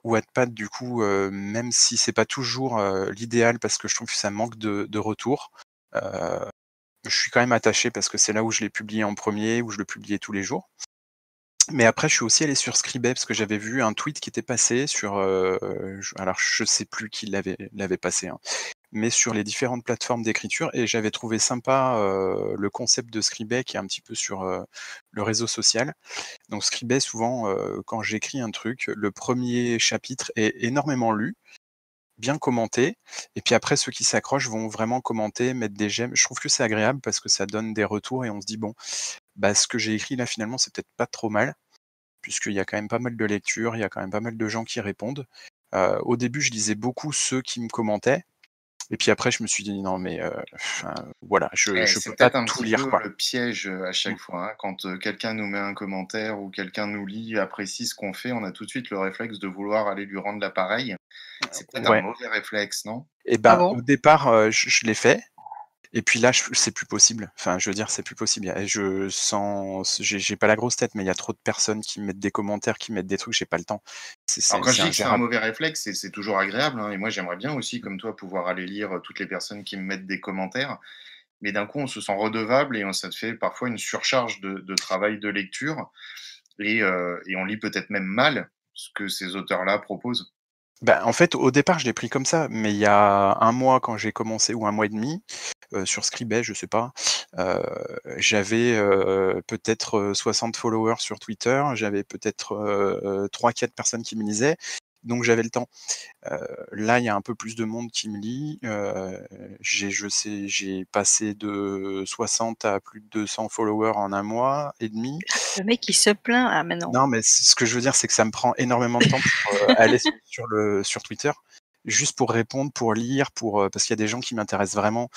Wattpad, du coup, même si c'est pas toujours l'idéal, parce que je trouve que ça manque de retours, je suis quand même attaché parce que c'est là où je l'ai publié en premier, où je le publiais tous les jours. Mais après, je suis aussi allé sur Scribd parce que j'avais vu un tweet qui était passé sur, alors je sais plus qui l'avait passé, hein, mais sur les différentes plateformes d'écriture et j'avais trouvé sympa le concept de Scribd qui est un petit peu sur le réseau social. Donc Scribd, souvent, quand j'écris un truc, le premier chapitre est énormément lu, bien commenté, et puis après ceux qui s'accrochent vont vraiment commenter, mettre des j'aime. Je trouve que c'est agréable parce que ça donne des retours et on se dit bon, bah ce que j'ai écrit là finalement c'est peut-être pas trop mal, puisqu'il y a quand même pas mal de lectures, il y a quand même pas mal de gens qui répondent. Au début je lisais beaucoup ceux qui me commentaient, et puis après je me suis dit non mais voilà, je C'est peux pas peut-être un tout petit lire peu quoi. le piège à chaque fois, hein. Quand quelqu'un nous met un commentaire ou quelqu'un nous lit, apprécie ce qu'on fait, on a tout de suite le réflexe de vouloir aller lui rendre l'appareil. C'est peut-être un Ouais. mauvais réflexe, non? Et Ah ben bon? au départ je l'ai fait. Et puis là, c'est plus possible. Enfin, je veux dire, c'est plus possible. J'ai pas la grosse tête, mais il y a trop de personnes qui mettent des commentaires, qui mettent des trucs, j'ai pas le temps. Alors quand je C'est dis que c'est un ingérable. mauvais réflexe, c'est toujours agréable, hein, et moi j'aimerais bien aussi, comme toi, pouvoir aller lire toutes les personnes qui me mettent des commentaires, mais d'un coup on se sent redevable et ça te fait parfois une surcharge de travail de lecture, et on lit peut-être même mal ce que ces auteurs-là proposent. Bah, en fait, au départ, je l'ai pris comme ça, mais il y a 1 mois, quand j'ai commencé, ou 1 mois et demi, sur Scribd, je sais pas, j'avais peut-être 60 followers sur Twitter, j'avais peut-être 3-4 personnes qui me lisaient, donc j'avais le temps. Là, il y a un peu plus de monde qui me lit. J'ai passé de 60 à plus de 200 followers en 1 mois et demi. Le mec, il se plaint. Ah, mais non. Non, mais ce que je veux dire, c'est que ça me prend énormément de temps pour aller sur Twitter, juste pour répondre, pour lire, parce qu'il y a des gens qui m'intéressent vraiment.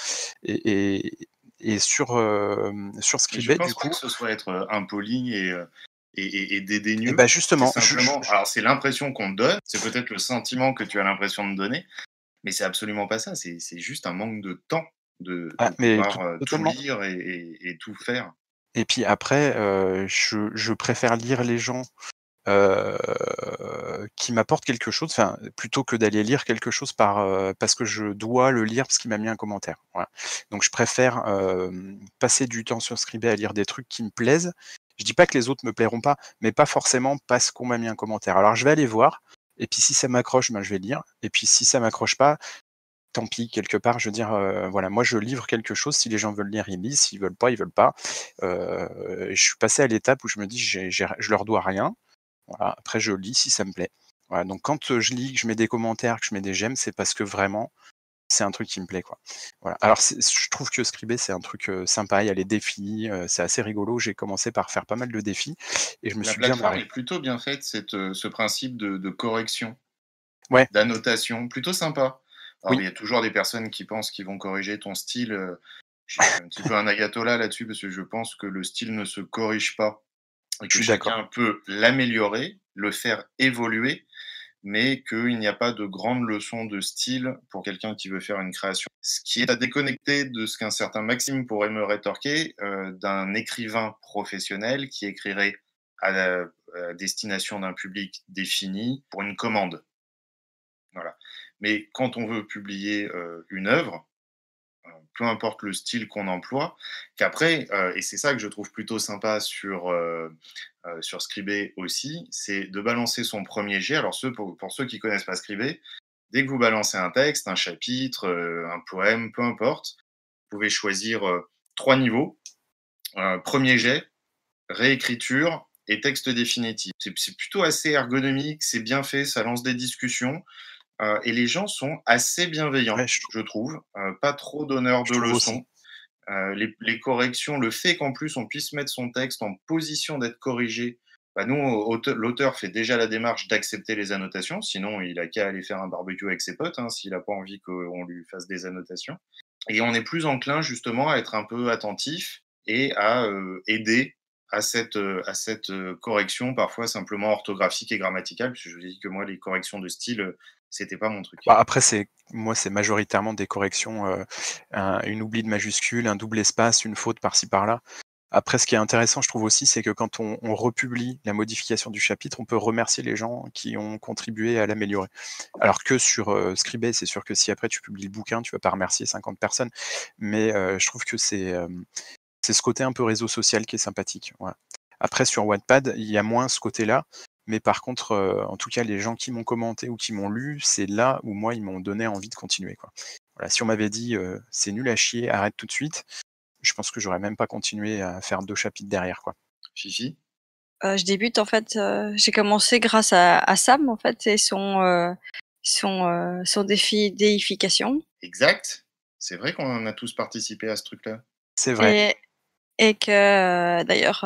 Et sur Mais je Scribd, pense du pas coup, que ce soit être impoli et et dédaigneux. bah C'est justement, simplement, alors c'est l'impression qu'on te donne, c'est peut-être le sentiment que tu as l'impression de donner, mais c'est absolument pas ça. C'est juste un manque de temps de mais pouvoir tout totalement. lire et tout faire. Et puis après, je préfère lire les gens qui m'apportent quelque chose, enfin, plutôt que d'aller lire quelque chose parce que je dois le lire parce qu'il m'a mis un commentaire. Voilà. Donc je préfère passer du temps sur Scribd à lire des trucs qui me plaisent. Je dis pas que les autres me plairont pas, mais pas forcément parce qu'on m'a mis un commentaire. Alors je vais aller voir, et puis si ça m'accroche, ben, je vais lire. Et puis si ça m'accroche pas, tant pis, quelque part, je veux dire, voilà, moi je livre quelque chose, si les gens veulent lire, ils lisent, s'ils veulent pas, ils veulent pas. Je suis passé à l'étape où je me dis, je leur dois rien. Voilà. Après, je lis si ça me plaît. Voilà. Donc quand je lis, que je mets des commentaires, que je mets des j'aime, c'est parce que vraiment, c'est un truc qui me plaît, quoi. Voilà. Alors je trouve que Scribd, c'est un truc sympa, il y a les défis, c'est assez rigolo. J'ai commencé par faire pas mal de défis et je me La suis bien plateforme marré. est plutôt bien faite, ce principe de correction, Ouais, d'annotation, plutôt sympa. Alors, oui, il y a toujours des personnes qui pensent qu'ils vont corriger ton style. Je suis un petit peu un ayatollah là-dessus parce que je pense que le style ne se corrige pas et je que suis d'accord. chacun peut l'améliorer, le faire évoluer, mais qu'il n'y a pas de grande leçon de style pour quelqu'un qui veut faire une création. Ce qui est à déconnecter de ce qu'un certain Maxime pourrait me rétorquer, d'un écrivain professionnel qui écrirait à destination d'un public défini pour une commande. Voilà. Mais quand on veut publier une œuvre, peu importe le style qu'on emploie, qu'après, et c'est ça que je trouve plutôt sympa sur Scribd aussi, c'est de balancer son premier jet. Alors pour ceux qui connaissent pas Scribd, dès que vous balancez un texte, un chapitre, un poème, peu importe, vous pouvez choisir 3 niveaux. Premier jet, réécriture et texte définitif. C'est plutôt assez ergonomique, c'est bien fait, ça lance des discussions. Et les gens sont assez bienveillants, Ouais, je trouve. Pas trop donneurs je de trouve aussi. leçons. Les corrections, le fait qu'en plus on puisse mettre son texte en position d'être corrigé, bah nous, l'auteur fait déjà la démarche d'accepter les annotations, sinon il a qu'à aller faire un barbecue avec ses potes, hein, s'il n'a pas envie qu'on lui fasse des annotations. Et on est plus enclin justement à être un peu attentif et à aider à cette correction, parfois simplement orthographique et grammaticale, puisque je vous ai dit que moi, les corrections de style, c'était pas mon truc. Bah, après, c'est majoritairement des corrections, une oubli de majuscule, un double espace, une faute par-ci par-là. Après, ce qui est intéressant, je trouve aussi, c'est que quand on republie la modification du chapitre, on peut remercier les gens qui ont contribué à l'améliorer. Alors que sur Scribd, c'est sûr que si après tu publies le bouquin, tu vas pas remercier 50 personnes. Mais je trouve que c'est ce côté un peu réseau social qui est sympathique. Voilà. Après, sur Wattpad, il y a moins ce côté-là. Mais par contre, en tout cas, les gens qui m'ont commenté ou qui m'ont lu, c'est là où moi, ils m'ont donné envie de continuer, quoi. Voilà, si on m'avait dit c'est nul à chier, arrête tout de suite, je pense que j'aurais même pas continué à faire 2 chapitres derrière, quoi. Fifi? Je débute en fait, j'ai commencé grâce à Sam en fait et son défi déification Exact. C'est vrai qu'on en a tous participé à ce truc-là. C'est vrai. et que d'ailleurs,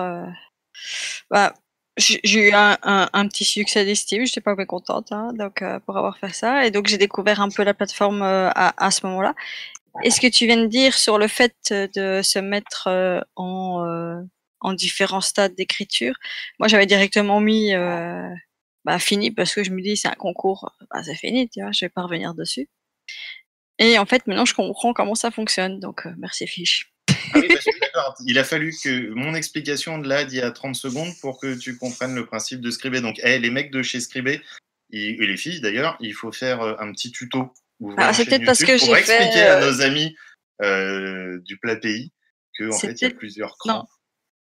bah, j'ai eu un petit succès d'estime, j'étais pas mécontente, hein, donc pour avoir fait ça et donc j'ai découvert un peu la plateforme, à ce moment-là. Et ce que tu viens de dire sur le fait de se mettre, en différents stades d'écriture, moi j'avais directement mis, fini parce que je me dis: «C'est un concours, bah, c'est fini», tu vois? Je vais pas revenir dessus et en fait maintenant je comprends comment ça fonctionne donc merci Fiche. Ah oui, bah, je suis d'accord. Il a fallu que mon explication de là d'il y a 30 secondes pour que tu comprennes le principe de Scribd. Donc, les mecs de chez Scribd, et les filles d'ailleurs, il faut faire un petit tuto. Ouvrir Alors une c'est chaîne peut-être parce YouTube que pour j'ai expliquer fait, à nos amis du plat pays que en c'est fait il y a peut-être plusieurs non, crans.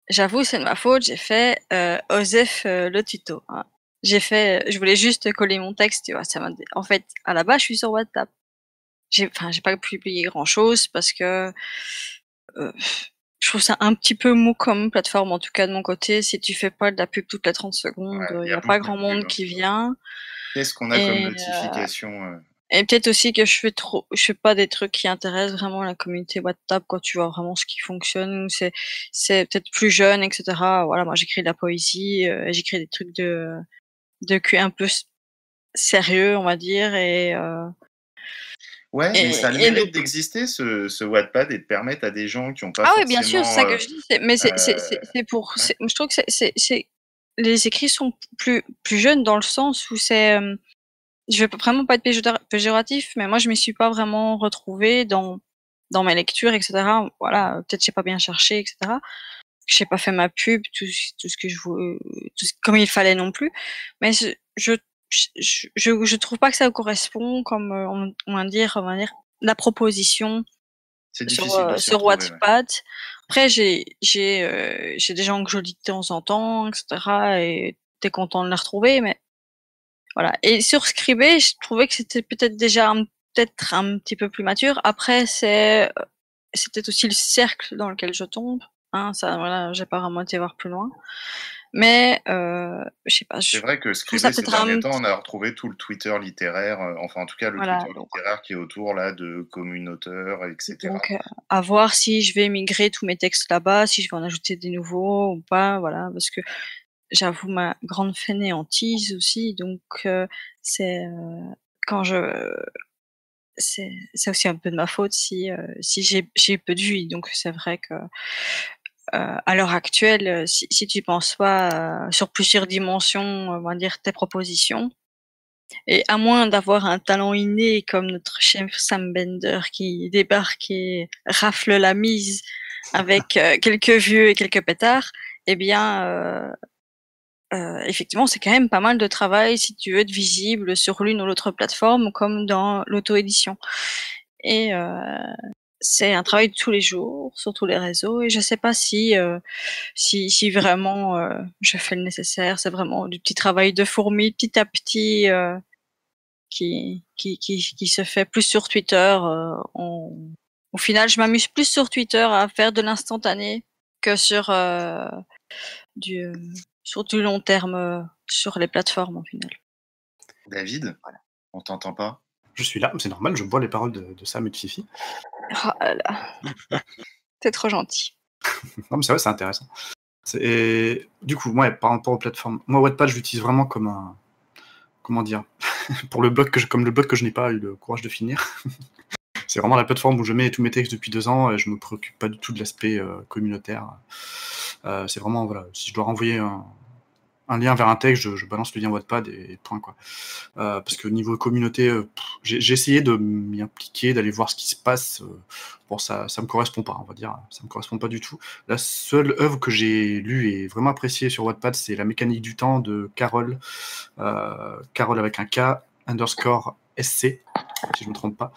j'avoue c'est de ma faute, j'ai fait, OSEF, le tuto, hein. J'ai fait, je voulais juste coller mon texte, tu vois? Ça m'a dé En fait, à la base, je suis sur WhatsApp. J'ai pas publié grand chose parce que, heu, je trouve ça un petit peu mou comme plateforme, en tout cas de mon côté. Si tu fais pas de la pub toutes les 30 secondes, Ouais, il il y y a a pas beaucoup de grand pubs, monde hein. qui vient Qu'est-ce qu'on a comme et notification Et peut-être aussi que je fais pas des trucs qui intéressent vraiment la communauté WhatsApp quand tu vois vraiment ce qui fonctionne, c'est peut-être plus jeune, et cetera. Voilà, moi j'écris de la poésie, j'écris des trucs de cul un peu sérieux, on va dire, Ouais, mais ça a le et donc mérite d'exister, ce Wattpad, et de permettre à des gens qui n'ont pas ah oui, bien sûr, c'est forcément. ça que je dis, mais c'est pour Ouais. je trouve que c'est les écrits sont plus jeunes dans le sens où je vais vraiment pas être péjoratif, mais moi je m'y suis pas vraiment retrouvée dans mes lectures, et cetera. Voilà, peut-être j'ai pas bien cherché, et cetera. J'ai pas fait ma pub, tout ce que je veux, comme il fallait non plus. Mais je trouve pas que ça correspond comme on va dire la proposition C'est difficile de s'y sur retrouver. Ouais. Wattpad. Après j'ai des gens que je lis de temps en temps, et cetera, et tu es content de les retrouver, mais voilà. Et sur Scribd, je trouvais que c'était peut-être déjà peut-être un petit peu plus mature. Après c'est peut-être aussi le cercle dans lequel je tombe, hein, ça voilà, j'ai pas vraiment été voir plus loin. Mais je sais pas, C'est je vrai que trouve ça Scribd, ces peut-être derniers temps, on a retrouvé tout le Twitter littéraire, enfin en tout cas le voilà, Twitter littéraire qui est autour là de communauteurs, etc. donc à voir si je vais migrer tous mes textes là-bas, si je vais en ajouter des nouveaux ou pas, voilà, parce que j'avoue ma grande fainéantise aussi, donc c'est, quand je c'est aussi un peu de ma faute si j'ai peu de vie, donc c'est vrai que, à l'heure actuelle, si tu penses pas, sur plusieurs dimensions, on va dire tes propositions, et à moins d'avoir un talent inné comme notre chef Sam Bender qui débarque et rafle la mise avec, quelques vieux et quelques pétards, eh bien, effectivement, c'est quand même pas mal de travail si tu veux être visible sur l'une ou l'autre plateforme comme dans l'auto-édition, et c'est un travail de tous les jours sur tous les réseaux, et je sais pas si vraiment, je fais le nécessaire. C'est vraiment du petit travail de fourmi, petit à petit, qui se fait plus sur Twitter. Au final, je m'amuse plus sur Twitter à faire de l'instantané que du, heu, sur du long terme, sur les plateformes, au final. David, Voilà. on t'entend pas? Je suis là, c'est normal, je bois les paroles de Sam et de Fifi. Oh là là, tu trop gentil. Non, mais c'est vrai, c'est intéressant. Et du coup, ouais, par rapport aux plateformes, moi, Wattpad, je l'utilise vraiment comme un. Comment dire pour le blog comme le blog que je n'ai pas eu le courage de finir. C'est vraiment la plateforme où je mets tous mes textes depuis 2 ans et je me préoccupe pas du tout de l'aspect communautaire. C'est vraiment, voilà, si je dois renvoyer un lien vers un texte, je balance le lien Wattpad et point, quoi. Parce que niveau communauté, j'ai essayé de m'y impliquer, d'aller voir ce qui se passe. Bon, ça me correspond pas, on va dire. Ça me correspond pas du tout. La seule œuvre que j'ai lue et vraiment appréciée sur Wattpad, c'est La mécanique du temps de Carole. Carole avec un K, underscore SC, si je me trompe pas.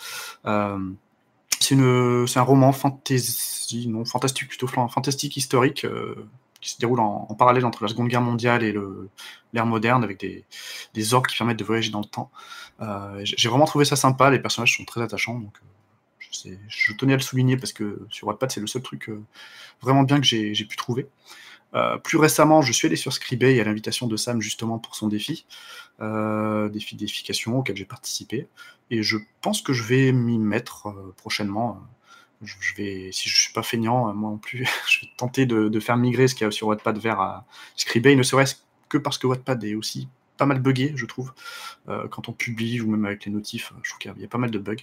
C'est un roman fantastique plutôt, fantastique historique, qui se déroule en parallèle entre la Seconde Guerre mondiale et l'ère moderne, avec des orbes qui permettent de voyager dans le temps. J'ai vraiment trouvé ça sympa, les personnages sont très attachants, donc je tenais à le souligner parce que sur Wattpad, c'est le seul truc vraiment bien que j'ai pu trouver. Plus récemment, je suis allé sur Scribd à l'invitation de Sam justement pour son défi d'édification auquel j'ai participé, et je pense que je vais m'y mettre prochainement. Je vais, si je suis pas feignant, moi non plus, je vais tenter de faire migrer ce qu'il y a sur Wattpad vers Scribd, ne serait-ce que parce que Wattpad est aussi pas mal buggé, je trouve. Quand on publie ou même avec les notifs, je trouve qu'il y a pas mal de bugs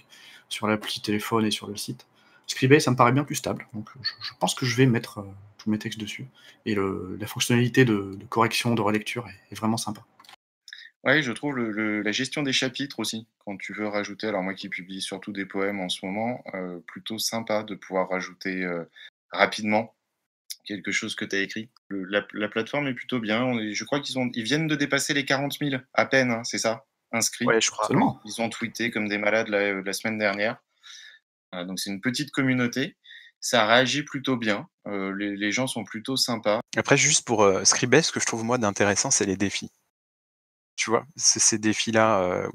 sur l'appli téléphone et sur le site. Scribd, ça me paraît bien plus stable, donc je pense que je vais mettre tous mes textes dessus. Et la fonctionnalité de correction, de relecture est vraiment sympa. Ouais, je trouve la gestion des chapitres aussi, quand tu veux rajouter, alors moi qui publie surtout des poèmes en ce moment, plutôt sympa de pouvoir rajouter rapidement quelque chose que tu as écrit. La plateforme est plutôt bien. Je crois ils viennent de dépasser les 40 000 à peine, hein, c'est ça, inscrits. Ouais, je crois. Seulement. Ils ont tweeté comme des malades la semaine dernière. Donc c'est une petite communauté. Ça réagit plutôt bien. Les gens sont plutôt sympas. Après, juste pour Scribd, ce que je trouve moi d'intéressant, c'est les défis. Tu vois, c'est ces défis-là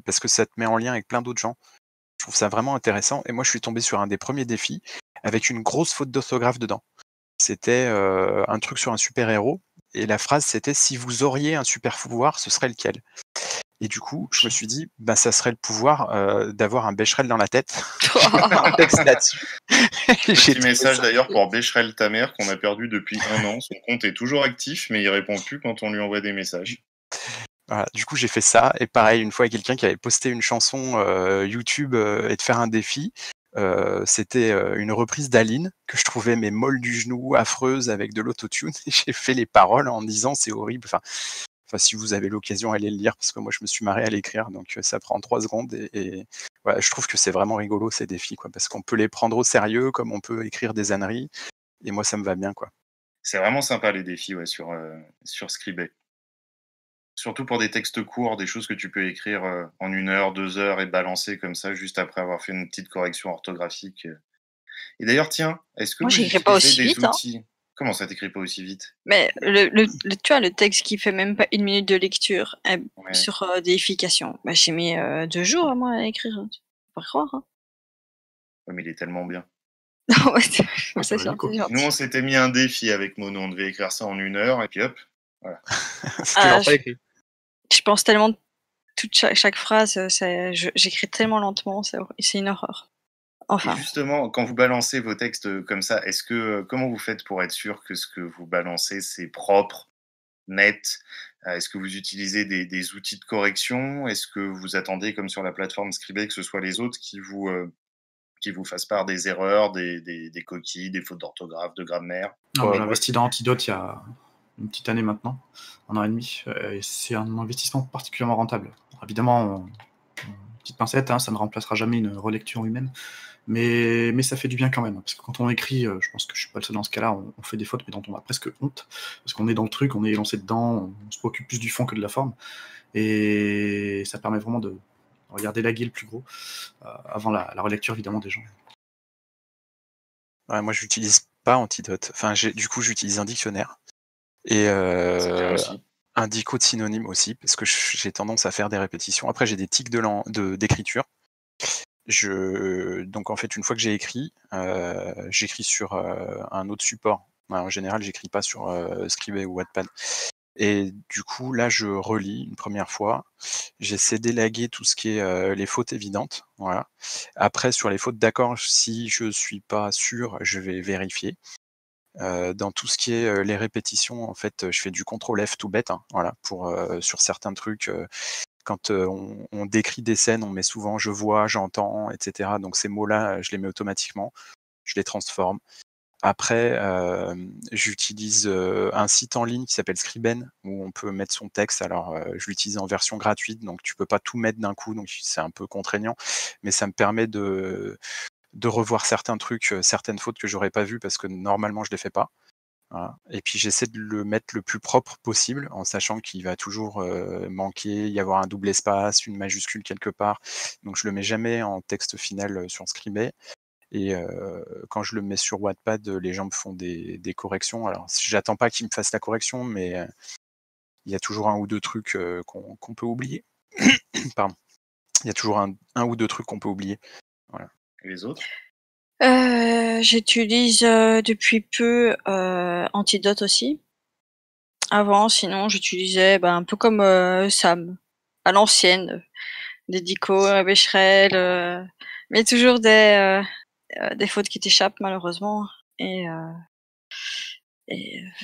parce que ça te met en lien avec plein d'autres gens. Je trouve ça vraiment intéressant. Et moi, je suis tombé sur un des premiers défis avec une grosse faute d'orthographe dedans. C'était un truc sur un super-héros. Et la phrase, c'était « Si vous auriez un super pouvoir, ce serait lequel ?» Et du coup, je me suis dit, bah, ça serait le pouvoir d'avoir un Becherel dans la tête. Un texte là-dessus. Petit message d'ailleurs pour Becherel ta mère qu'on a perdu depuis 1 an. Son compte est toujours actif, mais il répond plus quand on lui envoie des messages. Voilà, du coup, j'ai fait ça. Et pareil, une fois, quelqu'un qui avait posté une chanson YouTube et de faire un défi. C'était une reprise d'Aline que je trouvais mais molle du genou, affreuse avec de l'autotune. Et j'ai fait les paroles en disant c'est horrible. Enfin, si vous avez l'occasion, allez le lire parce que moi je me suis marré à l'écrire. Donc ça prend 3 secondes et voilà, je trouve que c'est vraiment rigolo ces défis quoi, parce qu'on peut les prendre au sérieux comme on peut écrire des âneries. Et moi ça me va bien quoi. C'est vraiment sympa les défis sur Scribd. Surtout pour des textes courts, des choses que tu peux écrire en 1 heure, 2 heures et balancer comme ça juste après avoir fait une petite correction orthographique. Et d'ailleurs, tiens, est-ce que Moi, vous j'écris pas utilisez aussi des vite, hein. outils Comment ça t'écris pas aussi vite? Mais tu vois, le texte qui fait même pas 1 minute de lecture Ouais. sur déification, bah, j'ai mis 2 jours à moi à écrire. Tu peux pas croire. Hein. Ouais, mais il est tellement bien. Non, ouais, c'est ça va gentil, vite, quoi. c'est gentil. Nous, on s'était mis un défi avec Mono. On devait écrire ça en 1 heure et puis hop. C'est toujours pas écrit. Je pense tellement chaque phrase, j'écris tellement lentement, c'est une horreur. Et Enfin, justement, quand vous balancez vos textes comme ça, comment vous faites pour être sûr que ce que vous balancez, c'est propre, net? Est-ce que vous utilisez des outils de correction? Est-ce que vous attendez, comme sur la plateforme Scribd, que ce soit les autres qui vous fassent part des erreurs, des coquilles, des fautes d'orthographe, de grammaire? Non, Ouais, j'ai investi dans Antidote il y a une petite année maintenant, 1 an et demi, et c'est un investissement particulièrement rentable. Alors, évidemment, petite pincette, hein, ça ne remplacera jamais une relecture humaine, mais ça fait du bien quand même, parce que quand on écrit, je pense que je suis pas le seul dans ce cas-là, on fait des fautes, mais dont on a presque honte, parce qu'on est dans le truc, on est lancé dedans, on se préoccupe plus du fond que de la forme, et ça permet vraiment de regarder la guille le plus gros, avant la relecture évidemment des gens. Ouais, moi j'utilise pas Antidote. Enfin, du coup j'utilise un dictionnaire et C'est bien aussi. un dico de synonymes aussi, parce que j'ai tendance à faire des répétitions. Après j'ai des tics d'écriture. Donc en fait, une fois que j'ai écrit, j'écris sur un autre support. Ouais, en général, j'écris pas sur Scribd ou Wattpad. Et du coup, là, je relis une première fois. J'essaie d'élaguer tout ce qui est les fautes évidentes. Voilà. Après, sur les fautes d'accord, si je suis pas sûr, je vais vérifier. Dans tout ce qui est les répétitions, en fait, je fais du contrôle F tout bête. Hein, voilà, pour sur certains trucs. Quand on décrit des scènes, on met souvent je vois, j'entends, etc. Donc ces mots-là, je les mets automatiquement, je les transforme. Après, j'utilise un site en ligne qui s'appelle Scriben, où on peut mettre son texte. Alors, je l'utilise en version gratuite, donc tu peux pas tout mettre d'un coup, donc c'est un peu contraignant, mais ça me permet de revoir certains trucs, certaines fautes que j'aurais pas vues parce que normalement je les fais pas. Voilà. Et puis j'essaie de le mettre le plus propre possible, en sachant qu'il va toujours manquer, y avoir un double espace, une majuscule quelque part. Donc je le mets jamais en texte final sur Scribd. Et quand je le mets sur Wattpad, les gens me font des corrections. Alors j'attends pas qu'ils me fassent la correction, mais il y a toujours 1 ou 2 trucs qu'on peut oublier. Pardon. Il y a toujours un ou 2 trucs qu'on peut oublier. Voilà. Et les autres? j'utilise depuis peu Antidote aussi. Avant, sinon, j'utilisais un peu comme Sam, à l'ancienne, des Dico, Becherel, mais toujours des fautes qui t'échappent malheureusement. Et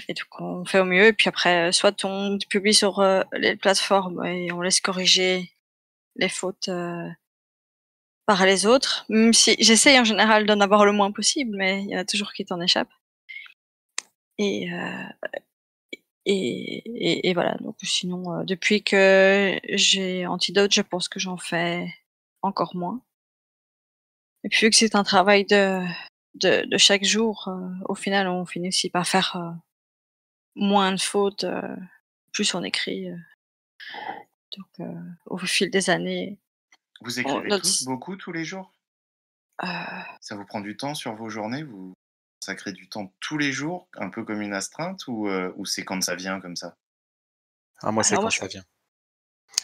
donc on fait au mieux. Et puis après, soit on publie sur les plateformes et on laisse corriger les fautes par les autres. Même si j'essaye en général d'en avoir le moins possible, mais il y en a toujours qui t'en échappent. Et voilà. Donc sinon, depuis que j'ai Antidote, je pense que j'en fais encore moins. Et puis vu que c'est un travail de chaque jour, au final, on finit aussi par faire moins de fautes, plus on écrit. Donc au fil des années, Vous on écrivez notre tous beaucoup tous les jours? heu, Ça vous prend du temps sur vos journées? Vous consacrez du temps tous les jours, un peu comme une astreinte ou c'est quand ça vient comme ça? Ah, moi, c'est alors moi quand je ça vient.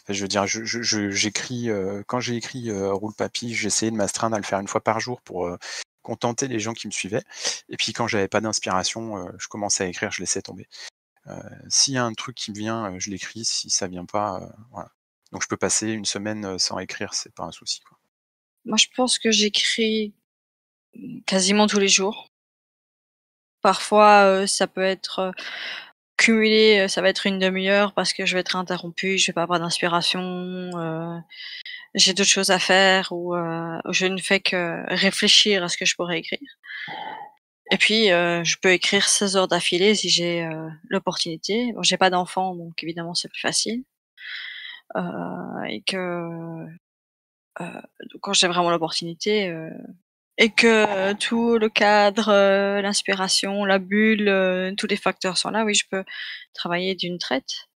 Enfin, je veux dire, j'écris, quand j'ai écrit Roule Papy, j'essayais de m'astreindre à le faire 1 fois par jour pour contenter les gens qui me suivaient. Et puis quand j'avais pas d'inspiration, je commençais à écrire, je laissais tomber. S'il y a un truc qui me vient, je l'écris, si ça vient pas, voilà. Donc je peux passer une semaine sans écrire, c'est pas un souci, quoi. Moi, je pense que j'écris quasiment tous les jours. Parfois, ça peut être cumulé, ça va être une demi-heure parce que je vais être interrompue, je vais pas avoir d'inspiration, j'ai d'autres choses à faire ou je ne fais que réfléchir à ce que je pourrais écrire. Et puis, je peux écrire 16 heures d'affilée si j'ai l'opportunité. Bon, j'ai pas d'enfant, donc évidemment c'est plus facile. Et que quand j'ai vraiment l'opportunité, et que tout le cadre, l'inspiration, la bulle, tous les facteurs sont là, oui, je peux travailler d'une traite.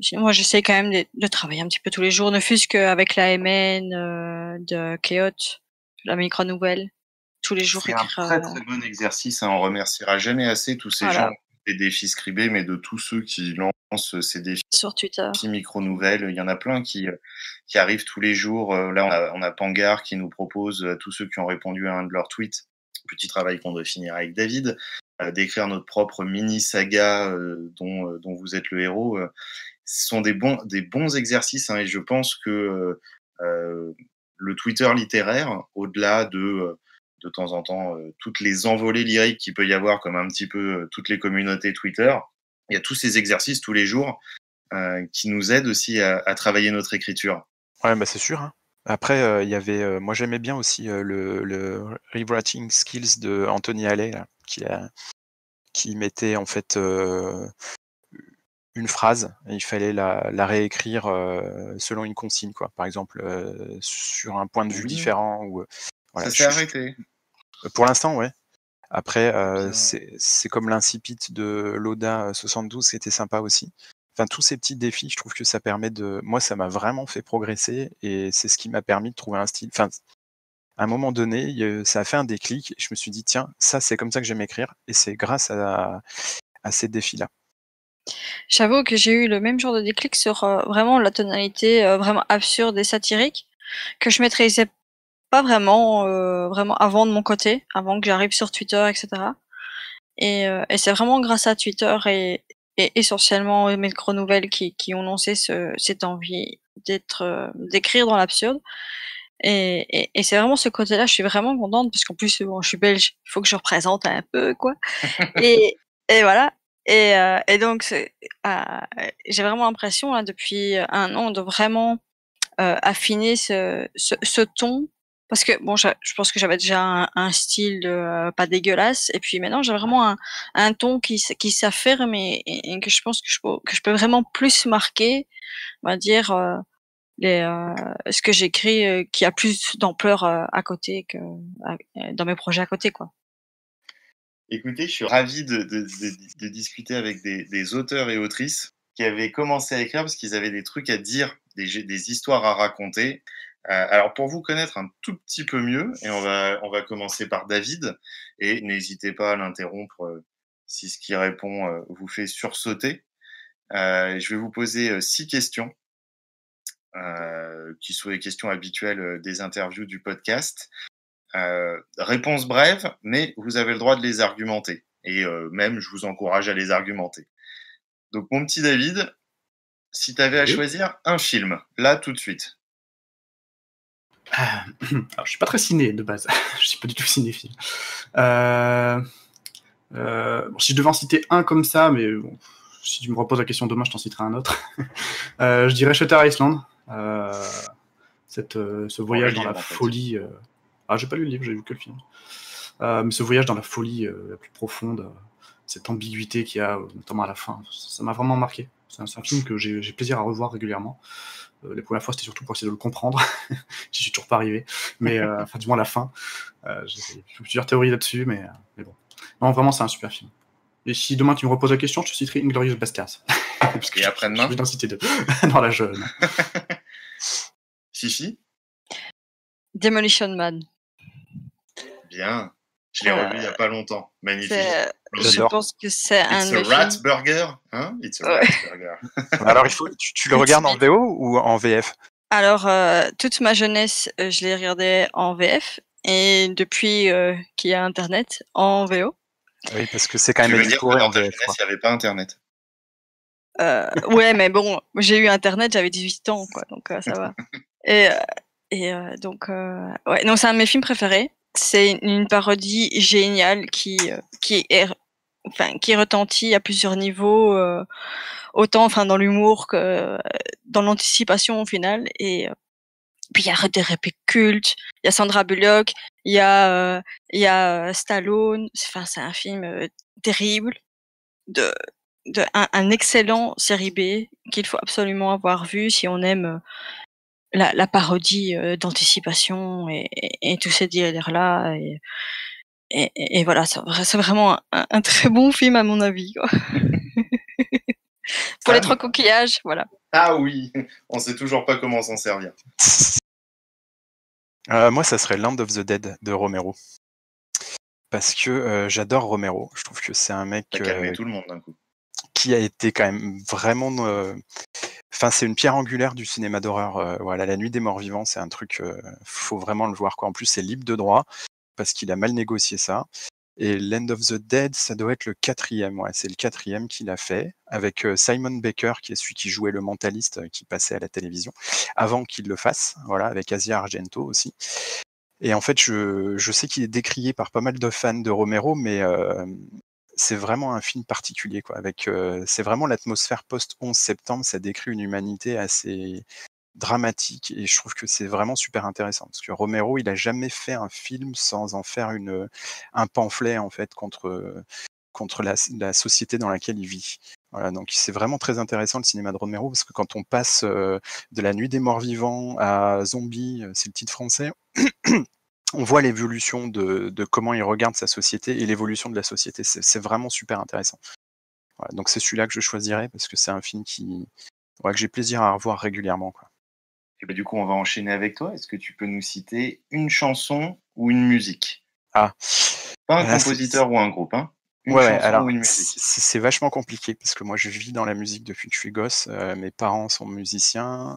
Sinon moi j'essaie quand même de travailler un petit peu tous les jours, ne fût-ce qu'avec la MN, de Chaos, la micro-nouvelle. Tous les jours C'est un écrire, très très bon exercice. On remerciera jamais assez tous ces gens voilà, qui font des défis scribés, mais de tous ceux qui lancent ces défis sur Twitter. micro-nouvelles. Il y en a plein qui arrivent tous les jours. Là, on a Pangar qui nous propose, à tous ceux qui ont répondu à un de leurs tweets, petit travail qu'on doit finir avec David, d'écrire notre propre mini-saga dont vous êtes le héros. Ce sont des bons exercices, hein, et je pense que le Twitter littéraire, au-delà de temps en temps, toutes les envolées lyriques qu'il peut y avoir, comme un petit peu toutes les communautés Twitter, il y a tous ces exercices tous les jours qui nous aident aussi à travailler notre écriture. Ouais, bah c'est sûr, hein. Après, il y avait, moi j'aimais bien aussi le rewriting skills de Anthony Allais, là, qui mettait en fait une phrase et il fallait la réécrire selon une consigne, quoi. Par exemple, sur un point de vue Oui. différent ou voilà. Ça s'est arrêté. Pour l'instant, ouais. Après, Bien. c'est comme l'incipit de Loda 72 qui était sympa aussi. Enfin, tous ces petits défis, je trouve que ça permet de. Moi, ça m'a vraiment fait progresser et c'est ce qui m'a permis de trouver un style. Enfin, à un moment donné, ça a fait un déclic et je me suis dit, tiens, ça, c'est comme ça que j'aime écrire et c'est grâce à ces défis-là. J'avoue que j'ai eu le même genre de déclic sur, vraiment la tonalité, vraiment absurde et satirique, que je maîtrisais pas vraiment, vraiment avant de mon côté, avant que j'arrive sur Twitter et cetera. Et c'est vraiment grâce à Twitter et essentiellement mes micro-nouvelles qui ont lancé cette envie d'écrire dans l'absurde. Et c'est vraiment ce côté-là, je suis vraiment contente parce qu'en plus, bon, je suis belge, il faut que je représente un peu, quoi. Et et voilà. Et donc j'ai vraiment l'impression là depuis 1 an de vraiment, affiner ce ton. Parce que bon, je pense que j'avais déjà un style, pas dégueulasse et puis maintenant j'ai vraiment un ton qui s'affirme et que je pense que je peux vraiment plus marquer, on va dire, ce que j'écris, qui a plus d'ampleur, à côté que dans mes projets à côté, quoi. Écoutez, je suis ravi de discuter avec des auteurs et autrices qui avaient commencé à écrire parce qu'ils avaient des trucs à dire, des histoires à raconter. Alors, pour vous connaître un tout petit peu mieux, et on va commencer par David, et n'hésitez pas à l'interrompre si ce qui répond vous fait sursauter. Je vais vous poser 6 questions, qui sont les questions habituelles des interviews du podcast. Réponse brève, mais vous avez le droit de les argumenter. Et même, je vous encourage à les argumenter. Donc, mon petit David, si tu avais à choisir un film, là, tout de suite. Alors, je suis pas très ciné de base. Je suis pas du tout cinéphile. Bon, si je devais en citer un comme ça, mais bon, si tu me reposes la question demain, je t'en citerai un autre. Je dirais Shutter Island. Ce voyage dans la folie. Ah, j'ai pas lu le livre, j'ai vu que le film. Mais ce voyage dans la folie la plus profonde, cette ambiguïté qu'il y a, notamment à la fin, ça m'a vraiment marqué. C'est un film que j'ai plaisir à revoir régulièrement. Les premières fois, c'était surtout pour essayer de le comprendre. J'y suis toujours pas arrivé. Mais enfin, du moins à la fin. J'ai plusieurs théories là-dessus, mais bon. Non, vraiment, c'est un super film. Et si demain tu me reposes la question, je te citerai Inglourious Basterds. Et après-demain je vais t'en citer 2. Non, là, je... Fifi. Demolition Man. Bien. Je l'ai revu il y a pas longtemps. Magnifique. Je pense que c'est un de mes rat films. burger, hein? It's a rat burger. Alors, tu le regardes en VO ou en VF? Alors, toute ma jeunesse, je l'ai regardé en VF et depuis qu'il y a internet, en VO. Oui, parce que c'est quand même Tu veux dire que éditouré dans en ta VF, jeunesse, quoi. il n'y avait pas internet? Ouais, mais bon, j'ai eu internet, j'avais 18 ans, quoi, donc ça va. Et, donc, ouais, non, c'est un de mes films préférés. C'est une parodie géniale qui retentit à plusieurs niveaux, autant dans l'humour que dans l'anticipation au final. Et puis il y a des répliques cultes, il y a Sandra Bullock, il y a Stallone. Enfin, c'est un film terrible, de un excellent série B qu'il faut absolument avoir vu si on aime la parodie d'anticipation et tous ces délires-là. Et voilà, c'est vraiment un très bon film à mon avis, quoi. Pour les 3 coquillages, voilà. Ah oui, on sait toujours pas comment s'en servir. Moi, ça serait Land of the Dead de Romero. Parce que j'adore Romero. Je trouve que c'est un mec Ça calmait tout le monde d'un coup. qui a été quand même vraiment. Enfin, c'est une pierre angulaire du cinéma d'horreur. Voilà, La Nuit des Morts Vivants, c'est un truc. Faut vraiment le voir, quoi. En plus, c'est libre de droit parce qu'il a mal négocié ça. Et Land of the Dead, ça doit être le 4e. Ouais, c'est le 4e qu'il a fait avec Simon Baker, qui est celui qui jouait le mentaliste qui passait à la télévision avant qu'il le fasse. Voilà, avec Asia Argento aussi. Et en fait, je sais qu'il est décrié par pas mal de fans de Romero, mais c'est vraiment un film particulier, quoi. C'est vraiment l'atmosphère post-11 septembre. Ça décrit une humanité assez dramatique et je trouve que c'est vraiment super intéressant parce que Romero, il a jamais fait un film sans en faire un pamphlet en fait contre la société dans laquelle il vit. Voilà, donc c'est vraiment très intéressant le cinéma de Romero parce que quand on passe de La Nuit des Morts Vivants à Zombie, c'est le titre français. On voit l'évolution de comment il regarde sa société et l'évolution de la société. C'est vraiment super intéressant. Voilà, donc c'est celui-là que je choisirais parce que c'est un film que j'ai plaisir à revoir régulièrement, quoi. Et du coup, on va enchaîner avec toi. Est-ce que tu peux nous citer une chanson ou une musique? Ah, Pas un compositeur ou un groupe, hein. Une ouais, chanson alors ou une musique. c'est vachement compliqué parce que moi je vis dans la musique depuis que je suis gosse. Mes parents sont musiciens,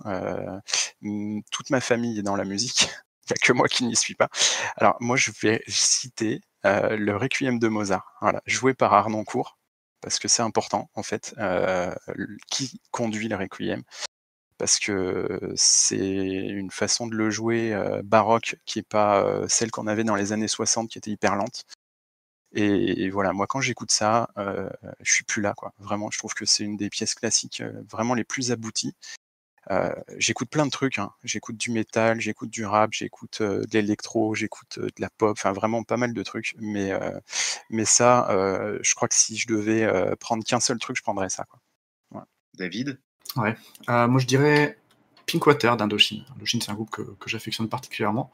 toute ma famille est dans la musique. Il n'y a que moi qui n'y suis pas. Alors moi je vais citer le Requiem de Mozart, voilà, joué par Harnoncourt, parce que c'est important en fait, qui conduit le Requiem, parce que c'est une façon de le jouer baroque qui est pas celle qu'on avait dans les années 60 qui était hyper lente. Et voilà, moi quand j'écoute ça, je suis plus là, quoi. Vraiment, je trouve que c'est une des pièces classiques vraiment les plus abouties. J'écoute plein de trucs, hein. J'écoute du métal, j'écoute du rap, j'écoute de l'électro, j'écoute de la pop, enfin vraiment pas mal de trucs. Mais ça, je crois que si je devais prendre qu'un seul truc, je prendrais ça, quoi. Ouais. David? Ouais. Moi, je dirais Pinkwater d'Indochine. Indochine, c'est un groupe que j'affectionne particulièrement.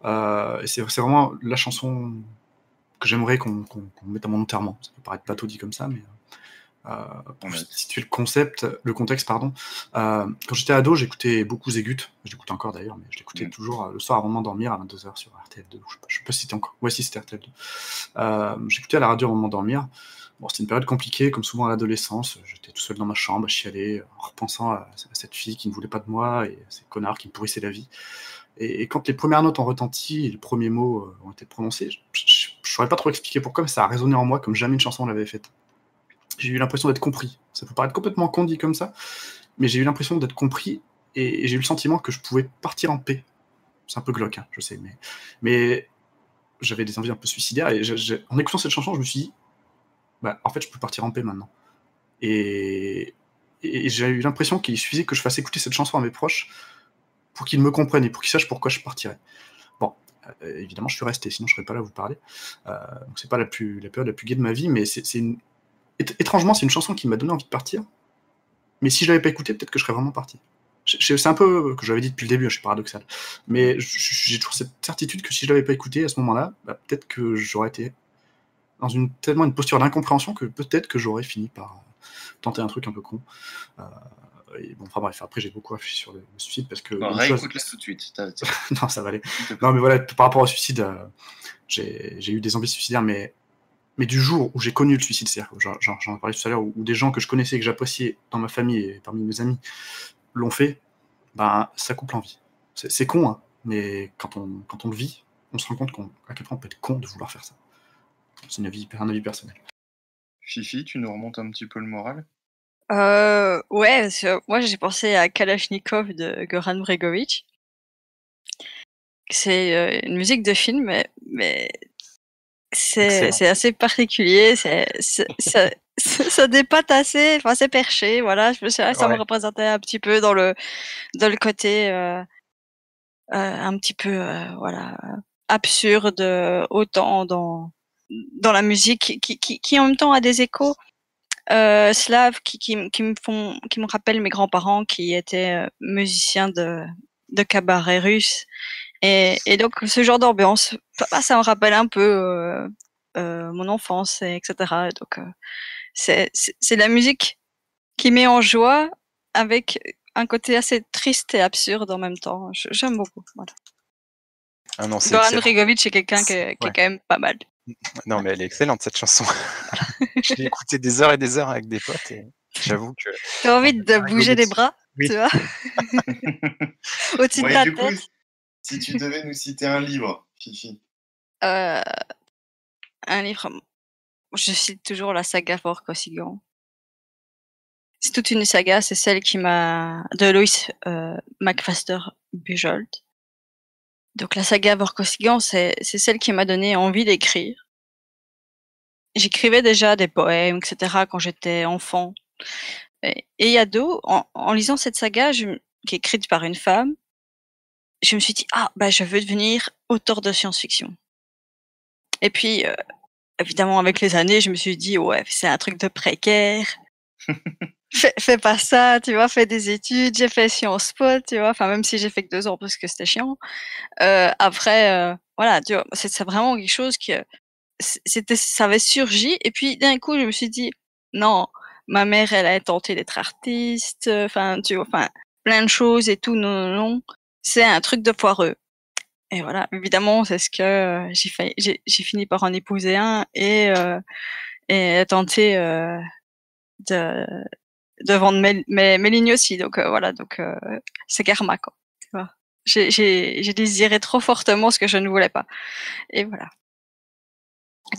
Et c'est vraiment la chanson que j'aimerais qu'on mette à mon enterrement. Ça peut paraître bateau dit comme ça, mais pour situer le contexte, pardon. Quand j'étais ado, j'écoutais beaucoup Zégut. Je l'écoute encore d'ailleurs, mais je l'écoutais toujours le soir avant de m'endormir à 22h sur RTL2. Je sais pas si c'était encore. Ouais, si c'était RTL2. J'écoutais à la radio avant de m'endormir. Bon, c'était une période compliquée, comme souvent à l'adolescence. J'étais tout seul dans ma chambre, à chialer, en repensant à cette fille qui ne voulait pas de moi et à ces connards qui me pourrissaient la vie. Et quand les premières notes ont retenti et les premiers mots ont été prononcés, je ne saurais pas trop expliquer pourquoi, mais ça a résonné en moi comme jamais une chanson l'avait faite. J'ai eu l'impression d'être compris. Ça peut paraître complètement con dit comme ça, mais j'ai eu l'impression d'être compris et j'ai eu le sentiment que je pouvais partir en paix. C'est un peu glauque, hein, je sais, mais j'avais des envies un peu suicidaires et en écoutant cette chanson, je me suis dit, bah, en fait, je peux partir en paix maintenant. Et j'ai eu l'impression qu'il suffisait que je fasse écouter cette chanson à mes proches pour qu'ils me comprennent et pour qu'ils sachent pourquoi je partirais. Bon, évidemment, je suis resté, sinon je serais pas là à vous parler. Donc c'est pas la période la plus gaie de ma vie, mais étrangement, c'est une chanson qui m'a donné envie de partir. Mais si je l'avais pas écoutée, peut-être que je serais vraiment parti. C'est un peu que j'avais dit depuis le début, je suis paradoxal. Mais j'ai toujours cette certitude que si je l'avais pas écouté à ce moment-là, bah, peut-être que j'aurais été dans tellement une posture d'incompréhension que peut-être que j'aurais fini par tenter un truc un peu con. Et bon, enfin bref, après j'ai beaucoup réfléchi sur le suicide parce que. Non, réécoute-la tout de suite. Non, ça va aller. Non, mais voilà, par rapport au suicide, j'ai eu des envies suicidaires, mais du jour où j'ai connu le suicide, c'est-à-dire, j'en parlais tout à l'heure, où des gens que je connaissais et que j'appréciais dans ma famille et parmi mes amis l'ont fait, ben, ça coupe l'envie. C'est con, hein, mais quand on le vit, on se rend compte à quel point on peut être con de vouloir faire ça. C'est un avis personnel. Fifi, tu nous remontes un petit peu le moral? Ouais, parce que moi j'ai pensé à Kalachnikov de Goran Bregovic. C'est une musique de film, mais Excellent. c'est assez particulier. Ça dépasse assez, enfin c'est perché, voilà. Je me suis dit, ça me Ouais. représentait un petit peu dans le côté un petit peu voilà absurde, autant dans la musique qui en même temps a des échos slaves qui me rappellent mes grands-parents qui étaient musiciens de cabaret russe. Et donc ce genre d'ambiance, ça me rappelle un peu mon enfance, etc. Et donc c'est de la musique qui met en joie avec un côté assez triste et absurde en même temps. J'aime beaucoup. Voilà. Ah non, c'est Goran excellent. Bregovic, c'est quelqu'un qui est Ouais. quand même pas mal. Non, mais elle est excellente cette chanson. Je l'ai écoutée des heures et des heures avec des potes et j'avoue que T'as envie on a de bien rigolé bouger les dessus. bras, Oui. tu vois, au-dessus Bon, de et ta du coup, tête. si tu devais nous citer un livre, Fifi. Un livre, je cite toujours la saga Vorkosigan. C'est toute une saga, c'est celle qui m'a de Lois McMaster Bujold. Donc la saga Vorkosigan, c'est celle qui m'a donné envie d'écrire. J'écrivais déjà des poèmes, etc. quand j'étais enfant et ado. En lisant cette saga, qui est écrite par une femme, je me suis dit: «Ah, bah, je veux devenir auteur de science-fiction» et puis, évidemment avec les années, je me suis dit: «Ouais, c'est un truc de précaire, fais pas ça, tu vois? Fais des études». J'ai fait Sciences Po, tu vois? Enfin, même si j'ai fait que 2 ans parce que c'était chiant. Après, voilà, tu vois? C'est vraiment quelque chose qui, ça avait surgi et puis d'un coup, je me suis dit: «Non, ma mère, elle a tenté d'être artiste, enfin, tu vois? Enfin, plein de choses et tout, non, non, non, c'est un truc de foireux» et voilà, évidemment, c'est ce que, j'ai fini par en épouser un et tenter, de vendre mes lignes aussi donc voilà, donc c'est karma, quoi, tu vois? J'ai désiré trop fortement ce que je ne voulais pas et voilà.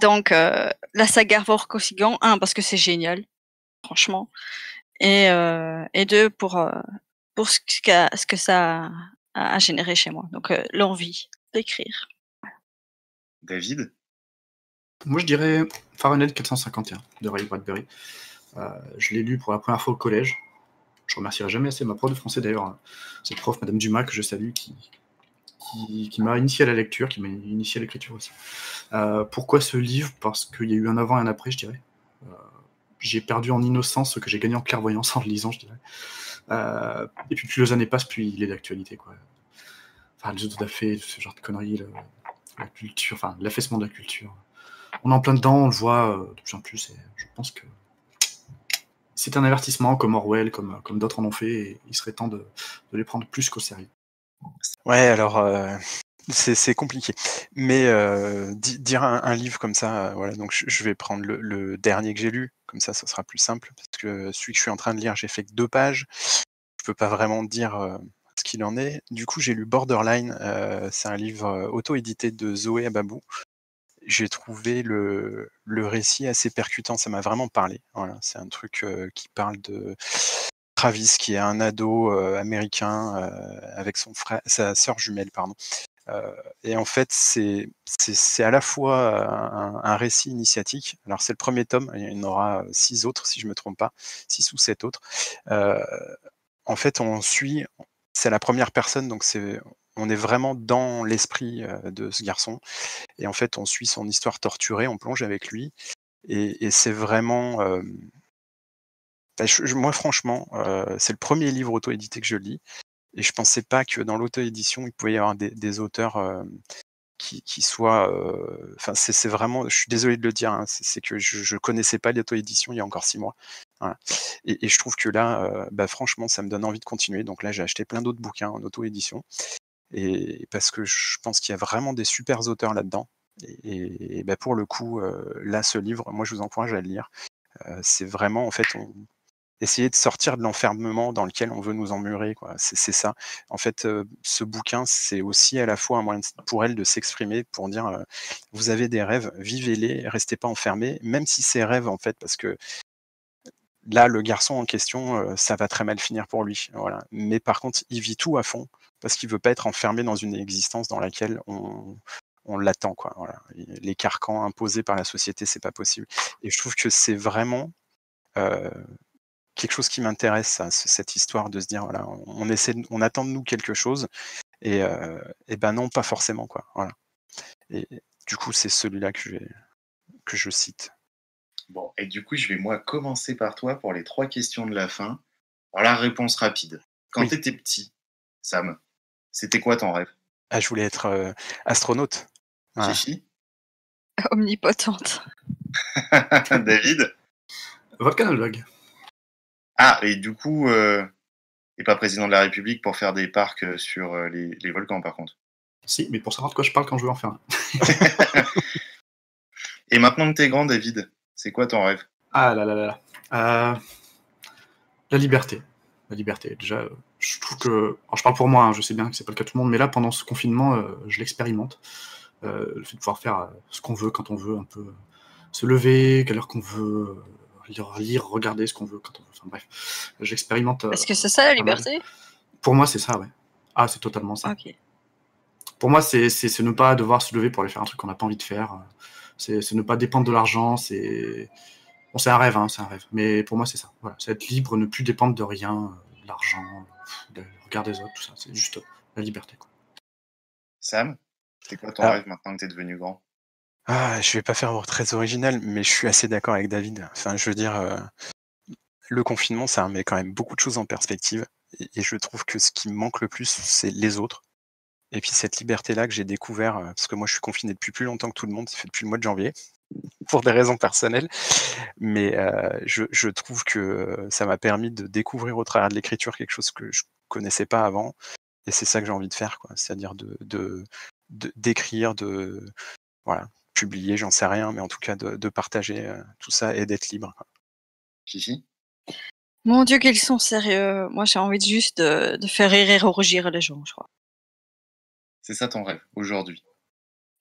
Donc la saga Vorkosigan, 1 parce que c'est génial, franchement et 2 pour ce que ça a généré chez moi, donc l'envie d'écrire. David. Moi, je dirais Fahrenheit 451 de Ray Bradbury. Je l'ai lu pour la première fois au collège. Je remercierai jamais assez ma prof de français d'ailleurs, cette prof, Madame Dumas, que je salue, qui m'a initié à la lecture, qui m'a initié à l'écriture aussi. Pourquoi ce livre? Parce qu'il y a eu un avant et un après, je dirais. J'ai perdu en innocence ce que j'ai gagné en clairvoyance en le lisant, je dirais. Et puis plus les années passent, plus il est d'actualité, quoi. Enfin, les autres fait ce genre de conneries, la culture, enfin l'affaissement de la culture. On est en plein dedans, on le voit de plus en plus, et je pense que c'est un avertissement comme Orwell, comme d'autres en ont fait, et il serait temps de les prendre plus qu'au sérieux. Ouais, alors c'est compliqué. Mais dire un livre comme ça, voilà, donc je vais prendre le dernier que j'ai lu, comme ça sera plus simple, parce que celui que je suis en train de lire, j'ai fait que 2 pages. Je peux pas vraiment dire ce qu'il en est. Du coup, j'ai lu Borderline, c'est un livre auto-édité de Zoé Ababou. J'ai trouvé le récit assez percutant, ça m'a vraiment parlé. Voilà, c'est un truc qui parle de Travis, qui est un ado américain avec sa sœur jumelle, pardon. Et en fait, c'est à la fois un récit initiatique. Alors, c'est le premier tome, il y en aura 6 autres, si je me trompe pas, 6 ou 7 autres. En fait, c'est la première personne, donc on est vraiment dans l'esprit de ce garçon. Et en fait, on suit son histoire torturée, on plonge avec lui. Et c'est vraiment. Moi, franchement, c'est le premier livre auto-édité que je lis. Et je pensais pas que dans l'auto-édition, il pouvait y avoir des auteurs qui soient. Enfin, c'est vraiment. Je suis désolé de le dire, hein, c'est que je connaissais pas l'auto-édition il y a encore 6 mois. Voilà. Et je trouve que là, franchement, ça me donne envie de continuer. Donc là, j'ai acheté plein d'autres bouquins en auto-édition. Et parce que je pense qu'il y a vraiment des super auteurs là-dedans. Et pour le coup, là, ce livre, moi, je vous encourage à le lire. C'est vraiment, en fait, essayer de sortir de l'enfermement dans lequel on veut nous emmurer, quoi. C'est ça. En fait, ce bouquin, c'est aussi à la fois un moyen pour elle de s'exprimer, pour dire vous avez des rêves, vivez-les, restez pas enfermés, même si ces rêves, en fait, parce que là, le garçon en question, ça va très mal finir pour lui. Voilà. Mais par contre, il vit tout à fond parce qu'il veut pas être enfermé dans une existence dans laquelle on l'attend, quoi. Voilà. Les carcans imposés par la société, c'est pas possible. Et je trouve que c'est vraiment quelque chose qui m'intéresse, ça, cette histoire de se dire, voilà, on attend de nous quelque chose, et ben non, pas forcément, quoi. Voilà. Et du coup, c'est celui-là que je cite. Bon, et du coup, je vais moi commencer par toi pour les 3 questions de la fin. Alors la réponse rapide. Quand Oui. tu étais petit, Sam, c'était quoi ton rêve? Ah, je voulais être astronaute. Voilà. Fifi? Omnipotente. David? Volcanologue. Ah, et du coup, t'es pas président de la République pour faire des parcs sur les volcans, par contre. Si, mais pour savoir de quoi je parle quand je veux en faire un. Et maintenant que t'es grand, David, c'est quoi ton rêve? Ah là là là là. La liberté. La liberté. Déjà, je trouve que. Alors, je parle pour moi, hein, je sais bien que c'est pas le cas de tout le monde, mais là, pendant ce confinement, je l'expérimente. Le fait de pouvoir faire ce qu'on veut, quand on veut, un peu se lever, quelle heure qu'on veut, lire, regarder ce qu'on veut, quand on veut. Enfin bref, j'expérimente. Est-ce que c'est ça la pas mal. liberté? Pour moi, c'est ça, ouais. Ah, c'est totalement ça. Ok. Pour moi, c'est ne pas devoir se lever pour aller faire un truc qu'on n'a pas envie de faire. C'est ne pas dépendre de l'argent. Bon, c'est un rêve, hein, c'est un rêve. Mais pour moi, c'est ça. Voilà, c'est être libre, ne plus dépendre de rien, de l'argent, du regard des autres, tout ça. C'est juste la liberté, quoi. Sam, c'est quoi ton Ah. rêve maintenant que t'es devenu grand? Ah, je vais pas faire très original, mais je suis assez d'accord avec David. Enfin, je veux dire, le confinement, ça met quand même beaucoup de choses en perspective. Et je trouve que ce qui me manque le plus, c'est les autres. Et puis cette liberté-là que j'ai découvert, parce que moi je suis confiné depuis plus longtemps que tout le monde, ça fait depuis le mois de janvier, pour des raisons personnelles. Mais je trouve que ça m'a permis de découvrir au travers de l'écriture quelque chose que je connaissais pas avant. Et c'est ça que j'ai envie de faire, quoi. C'est-à-dire d'écrire, voilà, publier, j'en sais rien, mais en tout cas de partager tout ça et d'être libre, quoi. Fifi? Mon Dieu, qu'ils sont sérieux. Moi, j'ai envie juste de faire rire et rougir les gens, je crois. C'est ça ton rêve, aujourd'hui?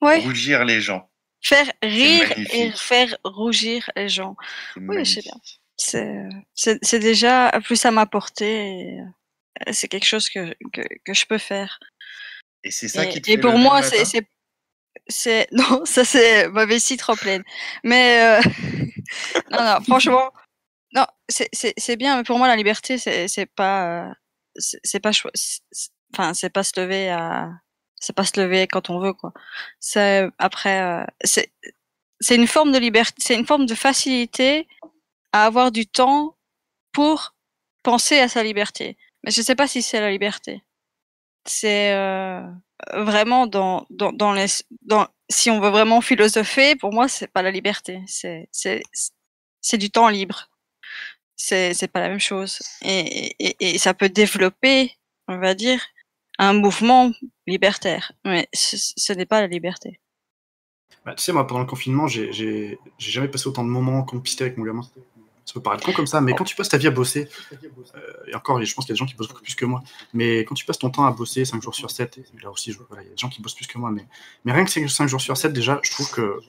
Ouais, Rougir les gens. faire rire et magnifique. faire rougir les gens. C'est Oui, je sais bien. magnifique. C'est déjà plus à ma portée. Et c'est quelque chose que je peux faire. Et c'est ça qui te Et fait pour lever moi, le matin? c'est non, ça c'est ma vessie trop pleine. Mais non, franchement, non, c'est bien. Mais pour moi, la liberté, c'est pas enfin, c'est pas se lever c'est pas se lever quand on veut, quoi. C'est après, c'est une forme de liberté, c'est une forme de facilité à avoir du temps pour penser à sa liberté. Mais je sais pas si c'est la liberté. C'est vraiment si on veut vraiment philosopher, pour moi, c'est pas la liberté. C'est du temps libre. C'est pas la même chose. Et ça peut développer, on va dire, un mouvement libertaire. Mais ce n'est pas la liberté. Bah, tu sais, moi, pendant le confinement, j'ai jamais passé autant de moments qu'on pistait avec mon gamin. Ça peut paraître con comme ça, mais quand tu passes ta vie à bosser, et encore, je pense qu'il y a des gens qui bossent beaucoup plus que moi, mais quand tu passes ton temps à bosser 5 jours sur 7, et là aussi, voilà, il y a des gens qui bossent plus que moi, mais rien que 5 jours sur 7, déjà, je trouve que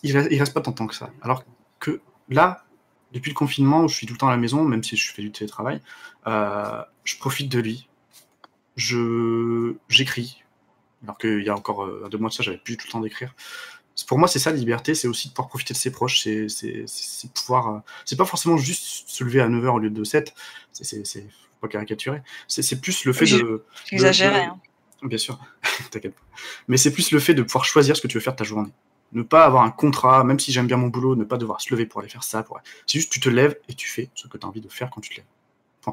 il reste pas tant de temps que ça. Alors que là, depuis le confinement, où je suis tout le temps à la maison, même si je fais du télétravail, je profite de lui. J'écris. Alors qu'il y a encore 2 mois de ça, j'avais plus tout le temps d'écrire. Pour moi, c'est ça la liberté, c'est aussi de pouvoir profiter de ses proches, c'est pouvoir. C'est pas forcément juste se lever à 9h au lieu de 7, faut pas caricaturer. C'est plus le fait de. J'exagérais, hein. Bien sûr, t'inquiète pas. Mais c'est plus le fait de pouvoir choisir ce que tu veux faire de ta journée. Ne pas avoir un contrat, même si j'aime bien mon boulot, ne pas devoir se lever pour aller faire ça. C'est juste tu te lèves et tu fais ce que tu as envie de faire quand tu te lèves.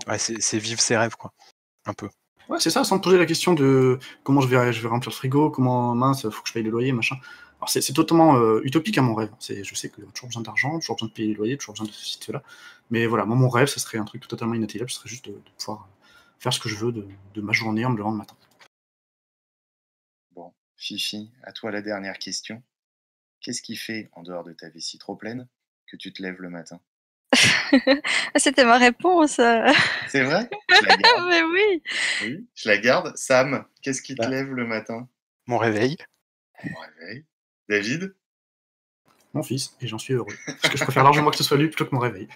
Ouais, c'est vivre ses rêves, quoi. Un peu. Ouais, c'est ça, sans te poser la question de comment je vais remplir le frigo, comment mince, faut que je paye le loyer, machin. Alors c'est totalement utopique à mon rêve. Je sais qu'il y a toujours besoin d'argent, toujours besoin de payer le loyer, toujours besoin de ceci, de cela. Mais voilà, moi mon rêve, ce serait un truc totalement inatteignable, ce serait juste de pouvoir faire ce que je veux de ma journée en me levant le matin. Bon, Fifi, à toi la dernière question. Qu'est-ce qui fait, en dehors de ta vessie trop pleine, que tu te lèves le matin? C'était ma réponse. C'est vrai? Je la garde. Mais oui. Oui, je la garde. Sam, qu'est-ce qui te Bah. lève le matin? Mon réveil. Mon réveil. David? Mon fils, et j'en suis heureux. Parce que je préfère largement que ce soit lui plutôt que mon réveil.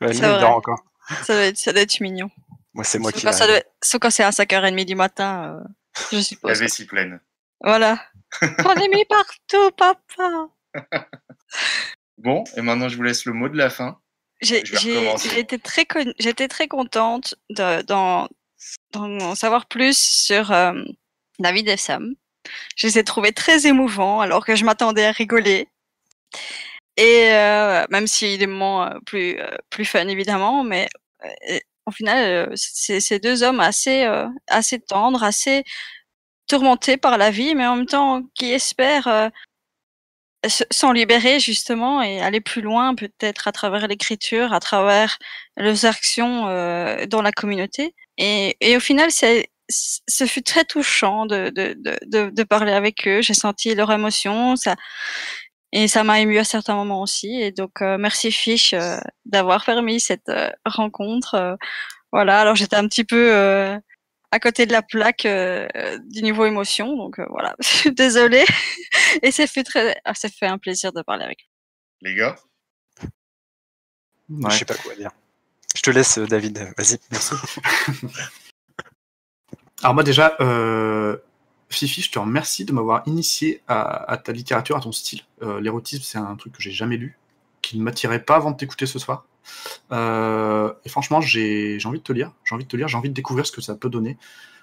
Ouais, C'est lui, il vrai. dort encore. Ça doit être mignon. Moi, c'est moi qui Sauf l'a. sauf quand c'est à 5h30 du matin, je La suppose. vessie pleine. Voilà. J'en ai mis partout, papa. Bon, et maintenant je vous laisse le mot de la fin. Je vais recommencer. J'étais très contente d'en savoir plus sur David et Sam. Je les ai trouvés très émouvants alors que je m'attendais à rigoler. Et même s'il y a des moments plus fun évidemment, mais au final, c'est deux hommes assez tendres, assez tourmentés par la vie, mais en même temps qui espèrent s'en libérer justement et aller plus loin, peut-être à travers l'écriture, à travers leurs actions dans la communauté. Et au final, ce fut très touchant de parler avec eux. J'ai senti leur émotion, et ça m'a ému à certains moments aussi. Et donc, merci Fish d'avoir permis cette rencontre. Voilà, alors j'étais un petit peu à côté de la plaque du niveau émotion, donc voilà, désolée. Et ça fait un plaisir de parler avec Les gars, Je sais pas quoi dire. Je te laisse, David. Vas-y. Merci. Alors moi déjà, Fifi, je te remercie de m'avoir initié à ta littérature, à ton style. L'érotisme, c'est un truc que j'ai jamais lu, qui ne m'attirait pas avant de t'écouter ce soir. Et franchement, j'ai envie de te lire, j'ai envie de découvrir ce que ça peut donner.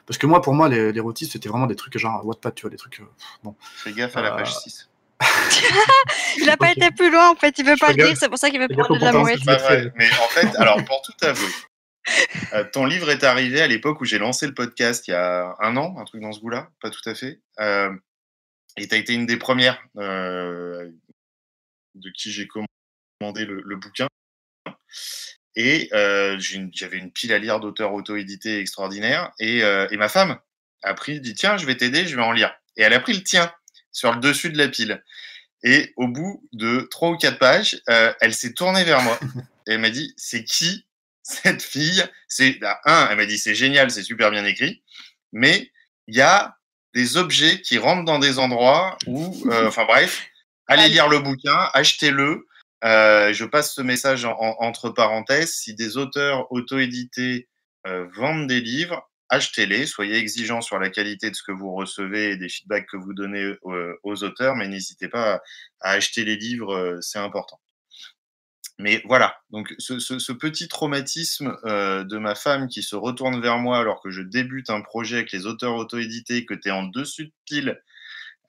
Parce que pour moi, l'érotisme, c'était vraiment des trucs genre Wattpad, tu vois, des trucs... bon. fais gaffe à la page 6. Il a pas été plus loin, en fait, il veut Je pas le regarde. dire, c'est pour ça qu'il veut Fais gaffe prendre de aux la contences mouette. que je Pas mettrai. vrai. Mais en fait, alors pour tout avouer, ton livre est arrivé à l'époque où j'ai lancé le podcast, il y a 1 an, un truc dans ce goût-là, pas tout à fait. Et tu as été une des premières de qui j'ai commandé le bouquin. Et j'avais une pile à lire d'auteurs auto-édités extraordinaires. Et ma femme a dit tiens, je vais t'aider, je vais en lire. Et elle a pris le tien sur le dessus de la pile. Et au bout de 3 ou 4 pages, elle s'est tournée vers moi. Et elle m'a dit c'est qui cette fille? Elle m'a dit c'est génial, c'est super bien écrit. Mais il y a des objets qui rentrent dans des endroits où, enfin bref, allez lire le bouquin, achetez-le. Je passe ce message entre parenthèses. Si des auteurs auto-édités vendent des livres, achetez-les. Soyez exigeants sur la qualité de ce que vous recevez et des feedbacks que vous donnez aux auteurs, mais n'hésitez pas à acheter les livres, c'est important. Mais voilà, donc ce petit traumatisme de ma femme qui se retourne vers moi alors que je débute un projet avec les auteurs auto-édités, que tu es en dessus de pile,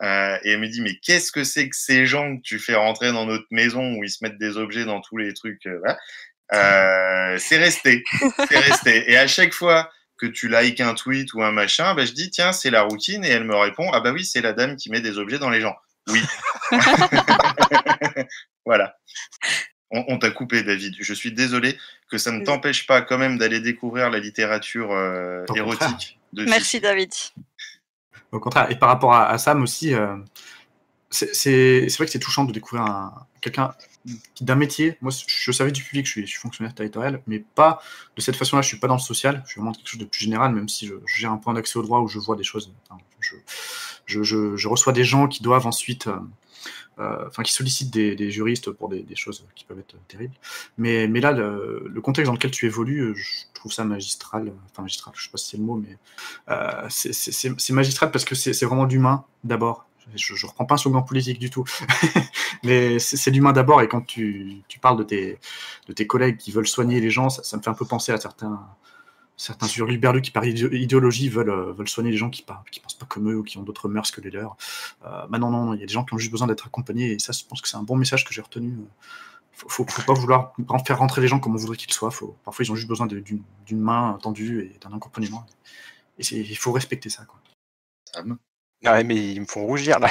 et elle me dit mais qu'est-ce que c'est que ces gens que tu fais rentrer dans notre maison où ils se mettent des objets dans tous les trucs, voilà. C'est resté. Et à chaque fois que tu likes un tweet ou un machin, je dis tiens c'est la routine, et elle me répond ah bah oui c'est la dame qui met des objets dans les gens. Oui. Voilà. On t'a coupé, David. Je suis désolé, que ça ne t'empêche pas quand même d'aller découvrir la littérature érotique de Merci, Fifi. David. Au contraire, et par rapport à Sam aussi, c'est vrai que c'est touchant de découvrir quelqu'un d'un métier. Moi, je savais du public, je suis fonctionnaire territorial, mais pas de cette façon-là. Je suis pas dans le social, je suis vraiment quelque chose de plus général, même si je gère un point d'accès au droit où je vois des choses. Enfin, je reçois des gens qui doivent ensuite... qui sollicitent des juristes pour des choses qui peuvent être terribles. Mais là, le contexte dans lequel tu évolues, je trouve ça magistral. Enfin, magistral, je sais pas si c'est le mot, mais c'est magistral parce que c'est vraiment l'humain d'abord. Je reprends pas un slogan politique du tout, mais c'est l'humain d'abord. Et quand tu parles de tes collègues qui veulent soigner les gens, ça me fait un peu penser à certains hurluberlus qui, par idéologie, veulent soigner les gens qui pensent pas comme eux ou qui ont d'autres mœurs que les leurs. Non, il y a des gens qui ont juste besoin d'être accompagnés, et ça, je pense que c'est un bon message que j'ai retenu. Faut pas vouloir faire rentrer les gens comme on voudrait qu'ils soient. Parfois, ils ont juste besoin d'une main tendue et d'un accompagnement. Et il faut respecter ça, quoi. Ouais, mais ils me font rougir, là.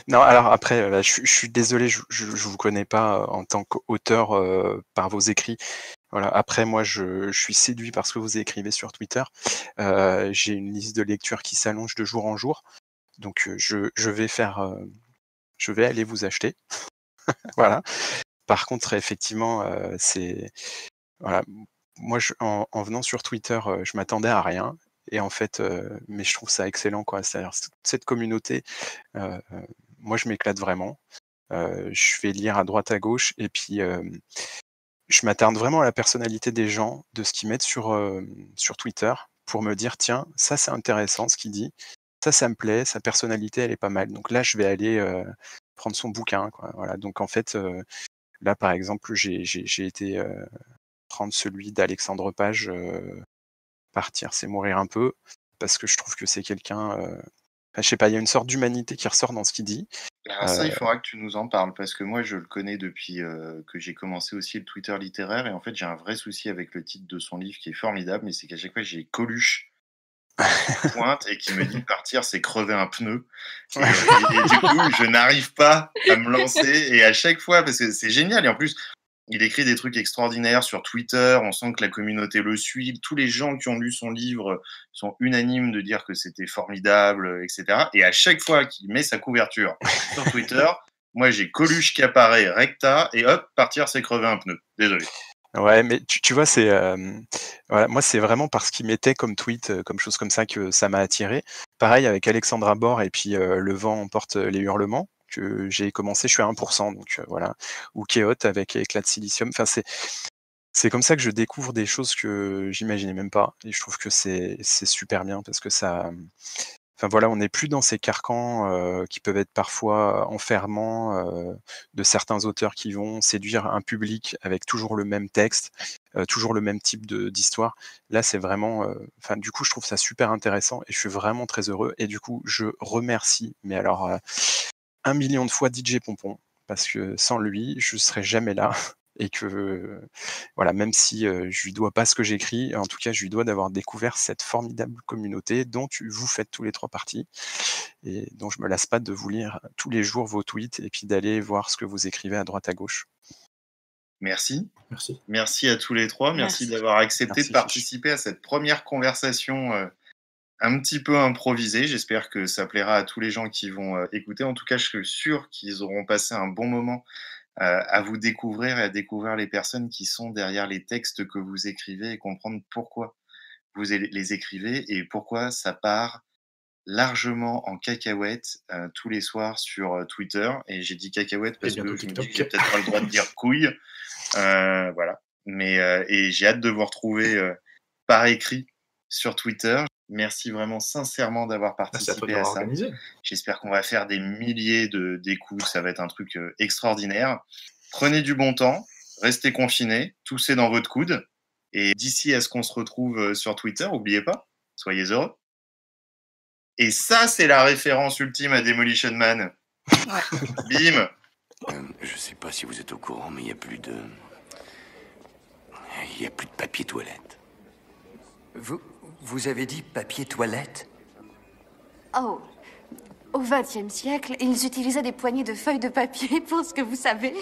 Non, alors après, je suis désolé, je vous connais pas en tant qu'auteur par vos écrits. Voilà. Après, moi, je suis séduit par ce que vous écrivez sur Twitter. J'ai une liste de lecture qui s'allonge de jour en jour. Donc, je vais aller vous acheter. Voilà. Par contre, effectivement, voilà. Moi, en venant sur Twitter, je m'attendais à rien. Et en fait, mais je trouve ça excellent, quoi. C'est-à-dire, cette communauté, moi, je m'éclate vraiment. Je vais lire à droite, à gauche. Et puis, je m'attarde vraiment à la personnalité des gens, de ce qu'ils mettent sur Twitter, pour me dire tiens, ça c'est intéressant ce qu'il dit, ça me plaît, sa personnalité elle est pas mal. Donc là je vais aller prendre son bouquin, quoi. Voilà. Donc en fait là par exemple j'ai été prendre celui d'Alexandre Page, Partir c'est mourir un peu, parce que je trouve que c'est quelqu'un je sais pas, il y a une sorte d'humanité qui ressort dans ce qu'il dit. Alors ça, il faudra que tu nous en parles, parce que moi, je le connais depuis que j'ai commencé aussi le Twitter littéraire, et en fait, j'ai un vrai souci avec le titre de son livre qui est formidable, mais c'est qu'à chaque fois, j'ai Coluche qui pointe et qui me dit partir, c'est crever un pneu. Et du coup, je n'arrive pas à me lancer, et à chaque fois, parce que c'est génial, et en plus, il écrit des trucs extraordinaires sur Twitter, on sent que la communauté le suit, tous les gens qui ont lu son livre sont unanimes de dire que c'était formidable, etc. Et à chaque fois qu'il met sa couverture sur Twitter, moi j'ai Coluche qui apparaît, recta, et hop, partir c'est crever un pneu. Désolé. Ouais, mais tu vois, c'est voilà, moi c'est vraiment parce qu'il mettait comme tweet, comme chose comme ça que ça m'a attiré. Pareil avec Alexandra Bord et puis Le vent emporte les hurlements, que j'ai commencé, je suis à 1%, donc voilà. Ou Keot avec Éclat de silicium. Enfin, c'est comme ça que je découvre des choses que j'imaginais même pas. Et je trouve que c'est super bien parce que ça. Enfin voilà, on n'est plus dans ces carcans qui peuvent être parfois enfermants de certains auteurs qui vont séduire un public avec toujours le même texte, toujours le même type d'histoire. Là, c'est vraiment. Enfin, du coup, je trouve ça super intéressant et je suis vraiment très heureux. Et du coup, je remercie, mais alors 1 million de fois DJ Pompon, parce que sans lui, je serais jamais là. Et que, voilà, même si je lui dois pas ce que j'écris, en tout cas, je lui dois d'avoir découvert cette formidable communauté dont vous faites tous les 3 parties, et dont je me lasse pas de vous lire tous les jours vos tweets, et puis d'aller voir ce que vous écrivez à droite à gauche. Merci. Merci. Merci à tous les 3. Merci d'avoir accepté de participer à cette première conversation un petit peu improvisée. J'espère que ça plaira à tous les gens qui vont écouter. En tout cas, je suis sûr qu'ils auront passé un bon moment à vous découvrir et à découvrir les personnes qui sont derrière les textes que vous écrivez et comprendre pourquoi vous les écrivez et pourquoi ça part largement en cacahuète tous les soirs sur Twitter. Et j'ai dit cacahuète parce que je me dis que j'ai peut-être pas le droit de dire couille. Voilà. Mais, et j'ai hâte de vous retrouver par écrit sur Twitter. Merci vraiment sincèrement d'avoir participé à ça. Organisé. J'espère qu'on va faire des milliers d'écoutes. Ça va être un truc extraordinaire. Prenez du bon temps, restez confinés, toussez dans votre coude. Et d'ici à ce qu'on se retrouve sur Twitter, n'oubliez pas, soyez heureux. Et ça, c'est la référence ultime à Demolition Man. Ouais. Bim. Je sais pas si vous êtes au courant, mais il y a plus de papier toilette. Vous avez dit papier toilette? Oh, au XXe siècle, ils utilisaient des poignées de feuilles de papier pour ce que vous savez.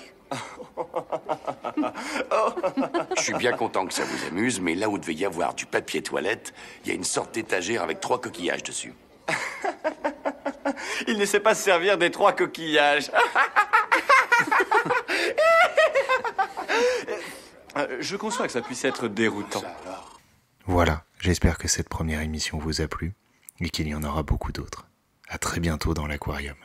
Je suis bien content que ça vous amuse, mais là où devait y avoir du papier toilette, il y a une sorte d'étagère avec 3 coquillages dessus. Il ne sait pas se servir des 3 coquillages. Je conçois que ça puisse être déroutant. Voilà, j'espère que cette première émission vous a plu et qu'il y en aura beaucoup d'autres. À très bientôt dans l'Aquarium.